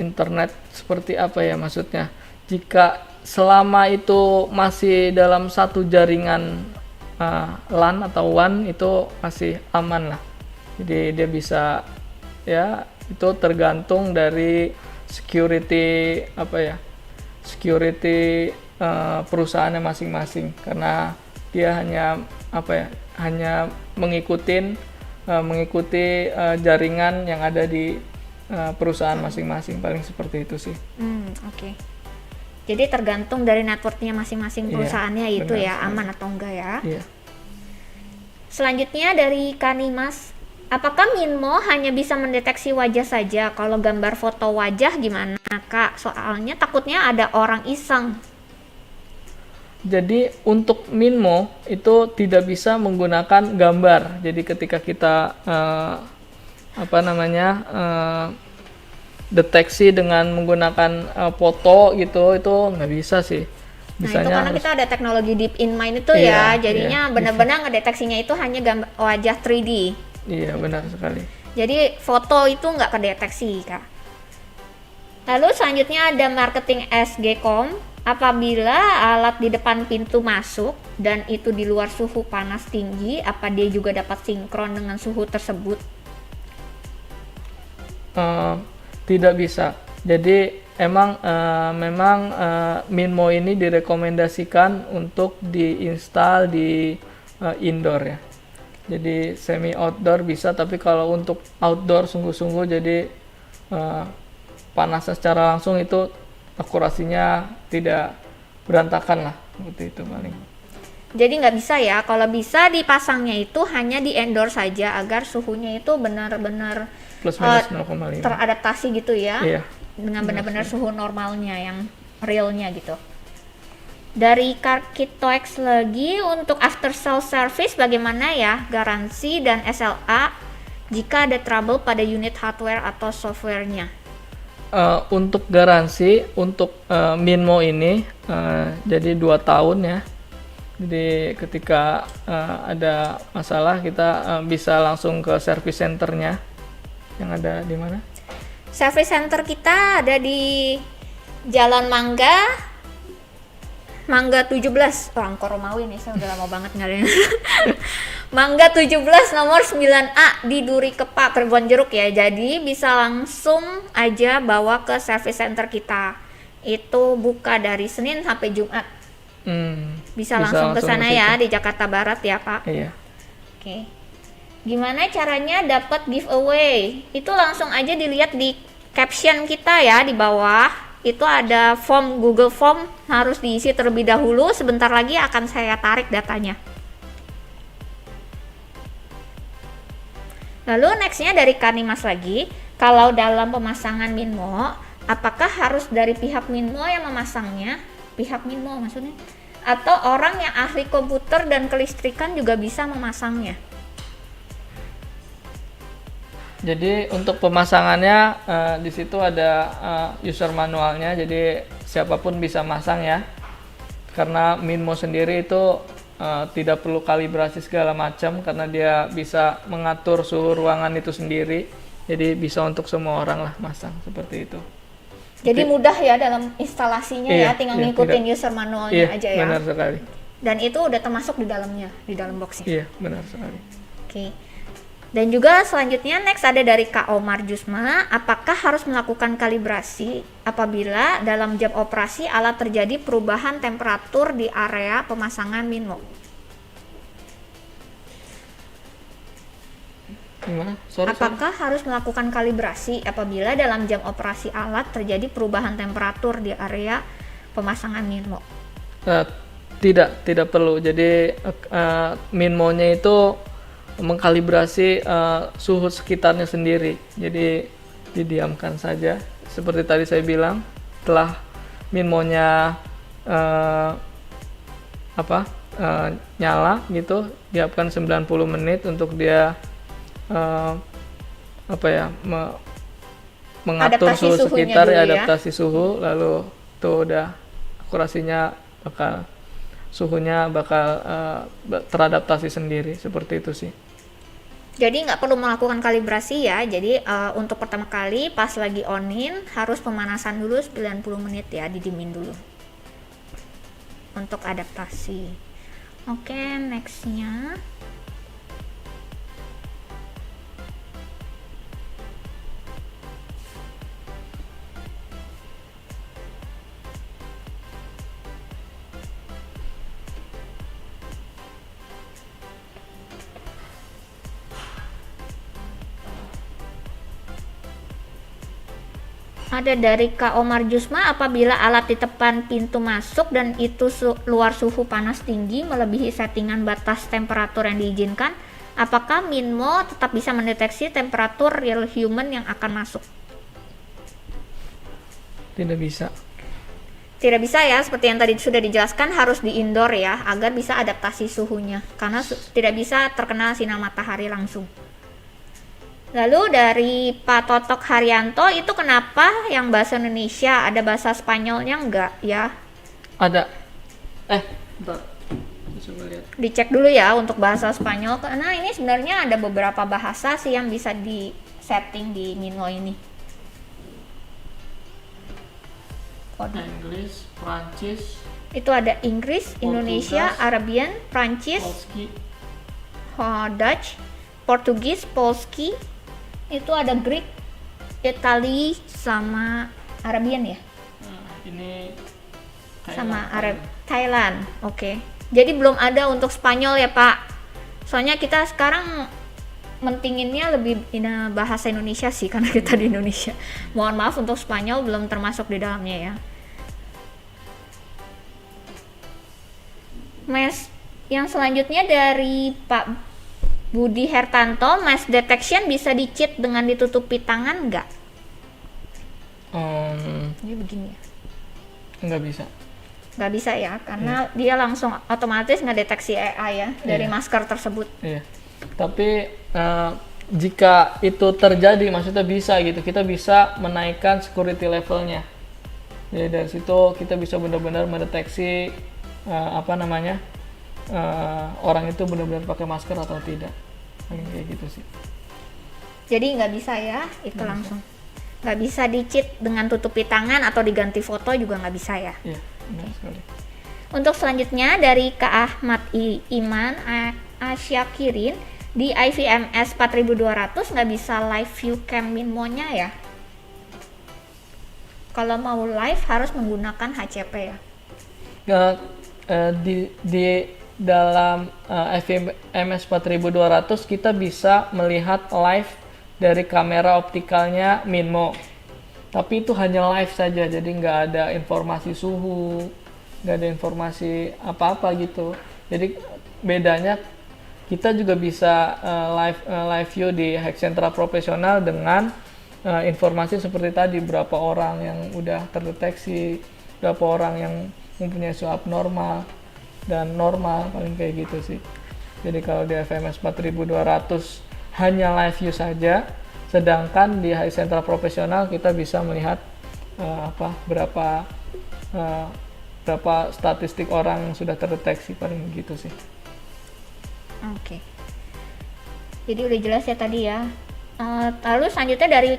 Internet seperti apa ya maksudnya? Jika selama itu masih dalam satu jaringan LAN atau WAN itu masih aman lah. Jadi dia bisa ya, itu tergantung dari security apa ya, security perusahaannya masing-masing, karena dia hanya apa ya, hanya mengikuti jaringan yang ada di perusahaan masing-masing, paling seperti itu sih. Oke. Jadi tergantung dari networknya masing-masing perusahaannya itu ya, aman atau enggak ya. Iya. Selanjutnya dari Kanimas, apakah Minmo hanya bisa mendeteksi wajah saja? Kalau gambar foto wajah gimana Kak? Soalnya takutnya ada orang iseng. Jadi untuk Minmo itu tidak bisa menggunakan gambar. Jadi ketika kita deteksi dengan menggunakan foto gitu, itu nggak bisa sih. Nah itu karena kita ada teknologi Deep in Mind itu ya, jadinya benar-benar ngedeteksinya itu hanya gambar wajah 3D. Iya, benar sekali. Jadi foto itu nggak kedeteksi Kak. Lalu selanjutnya ada marketing SGCOM. Apabila alat di depan pintu masuk dan itu di luar suhu panas tinggi, apa dia juga dapat sinkron dengan suhu tersebut? Tidak bisa. Jadi memang Minmo ini direkomendasikan untuk diinstal di indoor ya. Jadi semi outdoor bisa, tapi kalau untuk outdoor sungguh-sungguh jadi panasnya secara langsung itu akurasinya tidak berantakan lah, seperti itu paling. Jadi nggak bisa ya, kalau bisa dipasangnya itu hanya di indoor saja agar suhunya itu benar-benar plus minus 0,5 teradaptasi gitu ya, iya, dengan benar-benar suhu normalnya yang realnya gitu. Dari Karkitoex lagi, untuk after sale service bagaimana ya garansi dan SLA jika ada trouble pada unit hardware atau softwarenya? Untuk garansi untuk Minmo ini jadi 2 tahun ya. Jadi ketika ada masalah kita bisa langsung ke service centernya. Yang ada di mana? Service center kita ada di Jalan Mangga 17. Oh, Angkor Romawi nih, saya udah lama banget nggak ada. Mangga 17 nomor 9A di Duri Kepa, Kebon Jeruk ya. Jadi bisa langsung aja bawa ke service center kita. Itu buka dari Senin sampai Jumat. Bisa langsung ke sana ya, di Jakarta Barat ya, Pak. Iya. Oke. Gimana caranya dapat giveaway? Itu langsung aja dilihat di caption kita ya, di bawah. Itu ada form, Google Form, harus diisi terlebih dahulu. Sebentar lagi akan saya tarik datanya. Lalu nextnya dari Kanimas lagi, kalau dalam pemasangan Minmo, apakah harus dari pihak Minmo yang memasangnya? Pihak Minmo maksudnya? Atau orang yang ahli komputer dan kelistrikan juga bisa memasangnya? Jadi untuk pemasangannya di situ ada user manualnya, jadi siapapun bisa masang ya. Karena Minmo sendiri itu tidak perlu kalibrasi segala macam karena dia bisa mengatur suhu ruangan itu sendiri. Jadi bisa untuk semua orang lah masang seperti itu. Jadi mudah ya dalam instalasinya ya, tinggal ngikutin user manualnya aja ya. Benar sekali. Dan itu udah termasuk di dalamnya, di dalam boxnya. Iya, benar sekali. Oke. Dan juga selanjutnya next ada dari Kak Omar Jusma, apakah harus melakukan kalibrasi apabila dalam jam operasi alat terjadi perubahan temperatur di area pemasangan Minmo? Gimana? Apakah harus melakukan kalibrasi apabila dalam jam operasi alat terjadi perubahan temperatur di area pemasangan Minmo? Tidak perlu. Jadi Minmo-nya itu mengkalibrasi suhu sekitarnya sendiri. Jadi didiamkan saja. Seperti tadi saya bilang, setelah Minmo-nya nyala gitu, diamkan 90 menit untuk dia mengatur adaptasi suhu sekitar dulu, adaptasi suhu, lalu tuh udah akurasinya suhunya bakal teradaptasi sendiri, seperti itu sih. Jadi nggak perlu melakukan kalibrasi ya. Jadi untuk pertama kali pas lagi on-in harus pemanasan dulu 90 menit ya, didimin dulu untuk adaptasi. Oke, nextnya ada dari Kak Omar Jusma, apabila alat di depan pintu masuk dan itu luar suhu panas tinggi melebihi settingan batas temperatur yang diizinkan, apakah Minmo tetap bisa mendeteksi temperatur real human yang akan masuk? Tidak bisa. Tidak bisa ya, seperti yang tadi sudah dijelaskan, harus di indoor ya, agar bisa adaptasi suhunya, karena tidak bisa terkena sinar matahari langsung. Lalu dari Pak Totok Haryanto, itu kenapa yang bahasa Indonesia ada bahasa Spanyolnya enggak ya? Ada. Bentar. Coba lihat. Dicek dulu ya untuk bahasa Spanyol, karena ini sebenarnya ada beberapa bahasa sih yang bisa di setting di Minmo ini. Inggris, Prancis. Itu ada Inggris, Indonesia, Arabian, Prancis, Dutch, Portugis, Polski. Itu ada Greek, Itali, sama Arabian ya? Ini sama Thailand. Oke. Jadi belum ada untuk Spanyol ya Pak. Soalnya kita sekarang mentinginnya lebih bahasa Indonesia sih, karena kita di Indonesia. Mohon maaf untuk Spanyol belum termasuk di dalamnya ya. Mes yang selanjutnya dari Pak Budi Hertanto, mass detection bisa di-cheat dengan ditutupi tangan nggak? Ini begini ya? Nggak bisa. Nggak bisa ya, karena dia langsung otomatis ngedeteksi AI ya dari masker tersebut. Iya. Tapi jika itu terjadi, maksudnya bisa gitu, kita bisa menaikkan security levelnya. Jadi dari situ kita bisa benar-benar mendeteksi orang itu benar-benar pakai masker atau tidak, kayak gitu sih. Jadi nggak bisa ya, itu langsung. Nggak bisa di-cheat dengan tutupi tangan atau diganti foto juga nggak bisa ya. Iya, benar sekali. Untuk selanjutnya dari Kak Ahmad Iman Asyakirin, di IVMS 4200 nggak bisa live view cam Minmo-nya ya. Kalau mau live harus menggunakan HCP ya. Di dalam IVMS 4200 kita bisa melihat live dari kamera optikalnya Minmo. Tapi itu hanya live saja, jadi nggak ada informasi suhu, nggak ada informasi apa-apa gitu. Jadi bedanya kita juga bisa live view di Hexentra Profesional dengan informasi seperti tadi, berapa orang yang udah terdeteksi, berapa orang yang mempunyai suhu abnormal dan normal, paling kayak gitu sih. Jadi kalau di FMS 4200 hanya live view saja, sedangkan di Hexentra Profesional kita bisa melihat berapa statistik orang yang sudah terdeteksi, paling gitu sih. Oke. Jadi udah jelas ya tadi ya. Lalu selanjutnya dari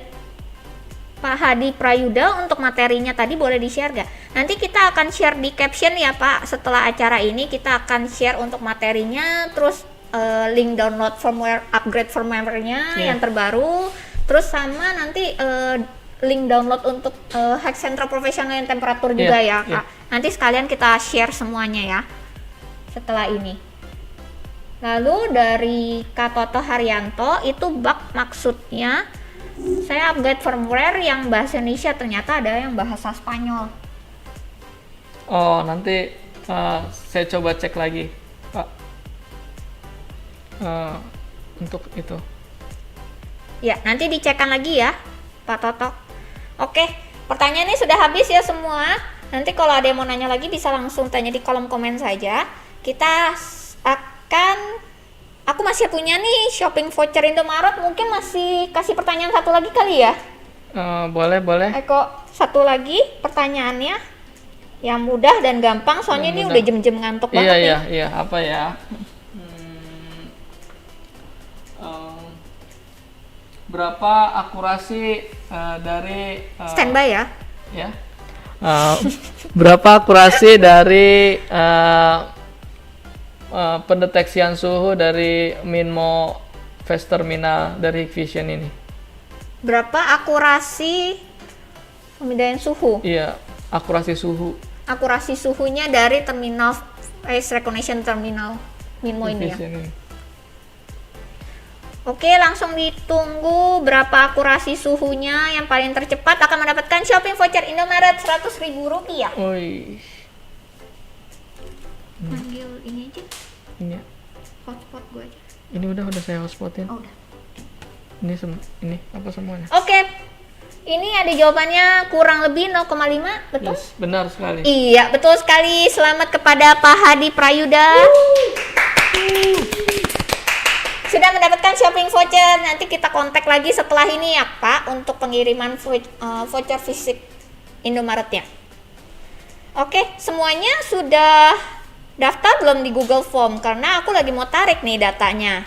Pak Hadi Prayuda, untuk materinya tadi boleh di-share gak? Nanti kita akan share di caption ya Pak. Setelah acara ini kita akan share untuk materinya, terus link download firmware, upgrade firmware-nya yang terbaru, terus sama nanti link download untuk Hexentra Profesional yang temperatur juga ya Kak. Nanti sekalian kita share semuanya ya setelah ini. Lalu dari Kak Toto Haryanto, itu bug maksudnya saya upgrade firmware yang bahasa Indonesia, ternyata ada yang bahasa Spanyol. Oh, nanti saya coba cek lagi Pak untuk itu. Ya, nanti dicekkan lagi ya Pak Toto. Oke, pertanyaannya sudah habis ya semua. Nanti kalau ada yang mau nanya lagi bisa langsung tanya di kolom komen saja. Kita aku masih punya nih shopping voucher Indomaret, mungkin masih kasih pertanyaan satu lagi kali ya? Boleh. Eko, satu lagi pertanyaannya yang mudah dan gampang, soalnya ini udah jam-jam ngantuk banget nih. Iya, apa ya? Berapa akurasi dari Standby ya? Ya. Berapa akurasi dari pendeteksian suhu dari Minmo Fast Terminal dari Hikvision ini? Berapa akurasi pemindaian suhu? Iya, akurasi suhu. Akurasi suhunya dari terminal face recognition terminal Minmo ini ya. Oke, langsung ditunggu berapa akurasi suhunya. Yang paling tercepat akan mendapatkan shopping voucher Indomaret Rp100.000. Oi. Manggil ini aja. Ini. Hotspot gue aja. Ini udah saya hotspotin. Oh, udah. Ini apa semuanya? Oke. Ini ada jawabannya kurang lebih 0,5, betul? Yes, benar sekali. Iya, betul sekali. Selamat kepada Pak Hadi Prayuda. Sudah mendapatkan shopping voucher. Nanti kita kontak lagi setelah ini ya Pak, untuk pengiriman voucher fisik Indomaretnya. Oke, semuanya sudah daftar belum di Google Form? Karena aku lagi mau tarik nih datanya.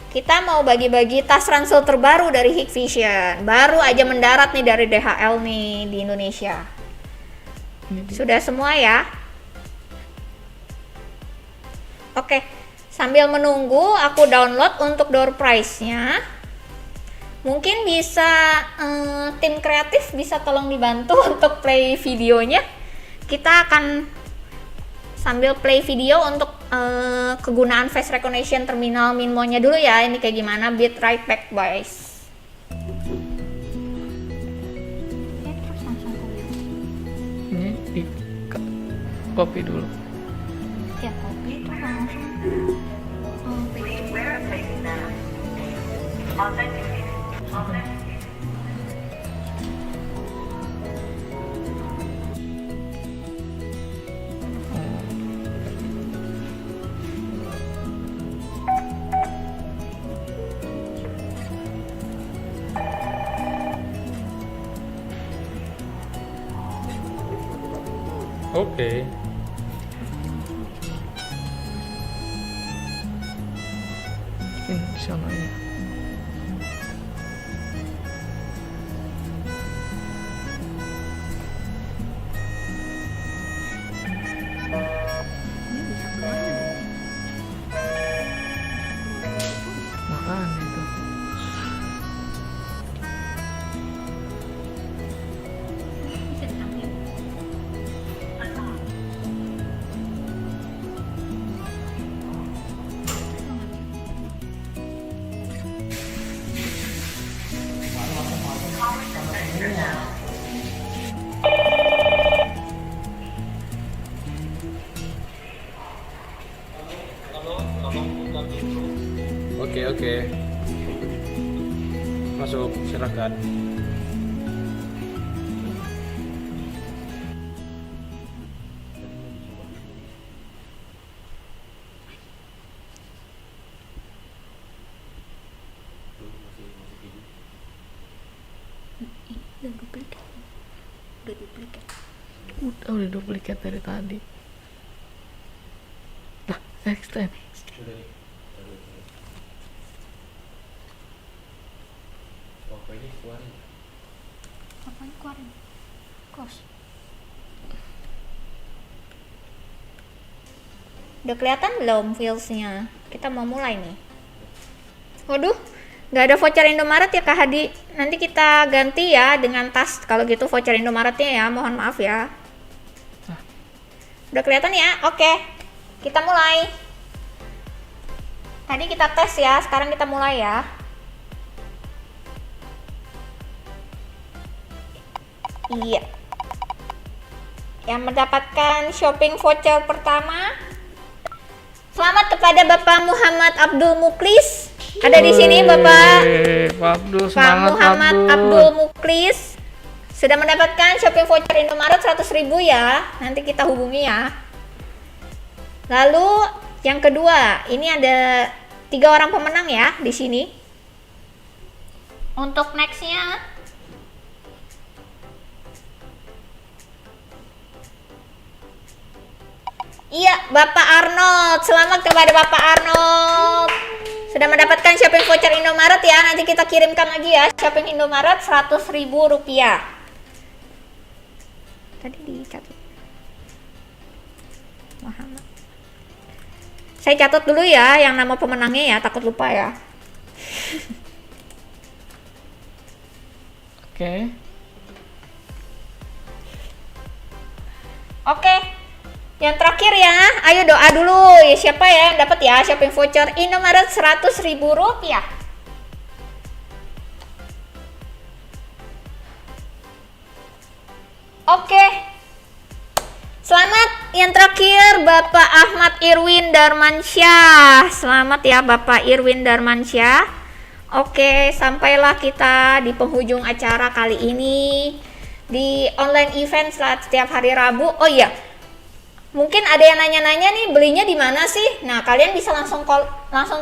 Kita mau bagi-bagi tas ransel terbaru dari Hikvision. Baru aja mendarat nih dari DHL nih di Indonesia. Sudah semua ya? Oke, sambil menunggu aku download untuk door prize-nya. Mungkin bisa tim kreatif bisa tolong dibantu untuk play videonya. Kita akan sambil play video untuk kegunaan face recognition terminal Minmo-nya dulu ya. Ini kayak gimana, be right back guys. Ini di copy dulu. Ya, copy terus langsung Oke. Ini sana ya. apaan itu? Bisa diambil. Oke. Masuk, silakan. Udah duplikat. Udah duplikat dari tadi. Lah, extend. Apaan keluarin? Close. Udah kelihatan belum fields-nya? Kita mau mulai nih. Waduh, nggak ada voucher Indomaret ya Kak Hadi. Nanti kita ganti ya dengan tas. Kalau gitu voucher Indomaretnya ya, mohon maaf ya. Udah kelihatan ya? Oke, kita mulai. Tadi kita tes ya, sekarang kita mulai ya. Iya. Yang mendapatkan shopping voucher pertama, selamat kepada Bapak Muhammad Abdul Muklis. Ada di sini Bapak. Pak Abdul, Pak semangat Muhammad Abdul Muklis sudah mendapatkan shopping voucher Indomaret 100.000 ya. Nanti kita hubungi ya. Lalu yang kedua, ini ada 3 orang pemenang ya di sini. Untuk nextnya, iya, Bapak Arnold. Selamat kepada Bapak Arnold. Sudah mendapatkan shopping voucher Indomaret ya. Nanti kita kirimkan lagi ya shopping Indomaret 100.000 rupiah. Tadi dicatat. Muhammad. Saya catat dulu ya yang nama pemenangnya ya, takut lupa ya. Oke. Oke. Yang terakhir ya, ayo doa dulu ya, siapa ya yang dapat ya shopping voucher Indomaret 100.000 rupiah. Oke, selamat yang terakhir Bapak Ahmad Irwin Darmansyah. Selamat ya Bapak Irwin Darmansyah. Oke, sampailah kita di penghujung acara kali ini di online event setiap hari Rabu. Oh iya, mungkin ada yang nanya-nanya nih, belinya di mana sih? Nah, kalian bisa langsung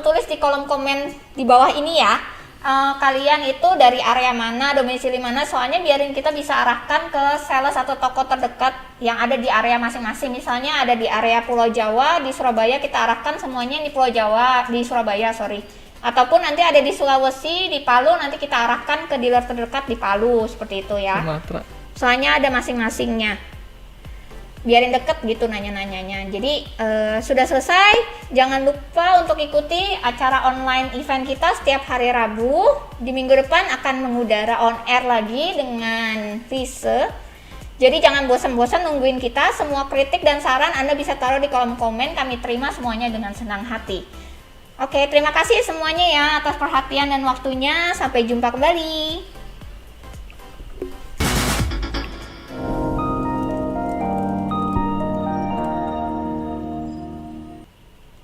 tulis di kolom komen di bawah ini ya. Kalian itu dari area mana, domisili mana, soalnya biarin kita bisa arahkan ke sales atau toko terdekat yang ada di area masing-masing. Misalnya ada di area Pulau Jawa, di Surabaya, kita arahkan semuanya di Pulau Jawa, di Surabaya, sorry. Ataupun nanti ada di Sulawesi, di Palu, nanti kita arahkan ke dealer terdekat di Palu, seperti itu ya. Sumatera. Soalnya ada masing-masingnya. Biarin deket gitu nanya-nanyanya. Jadi sudah selesai. Jangan lupa untuk ikuti acara online event kita setiap hari Rabu. Di minggu depan akan mengudara on air lagi dengan Vise. Jadi jangan bosan-bosan nungguin kita. Semua kritik dan saran Anda bisa taruh di kolom komen. Kami terima semuanya dengan senang hati. Oke, terima kasih semuanya ya atas perhatian dan waktunya. Sampai jumpa kembali.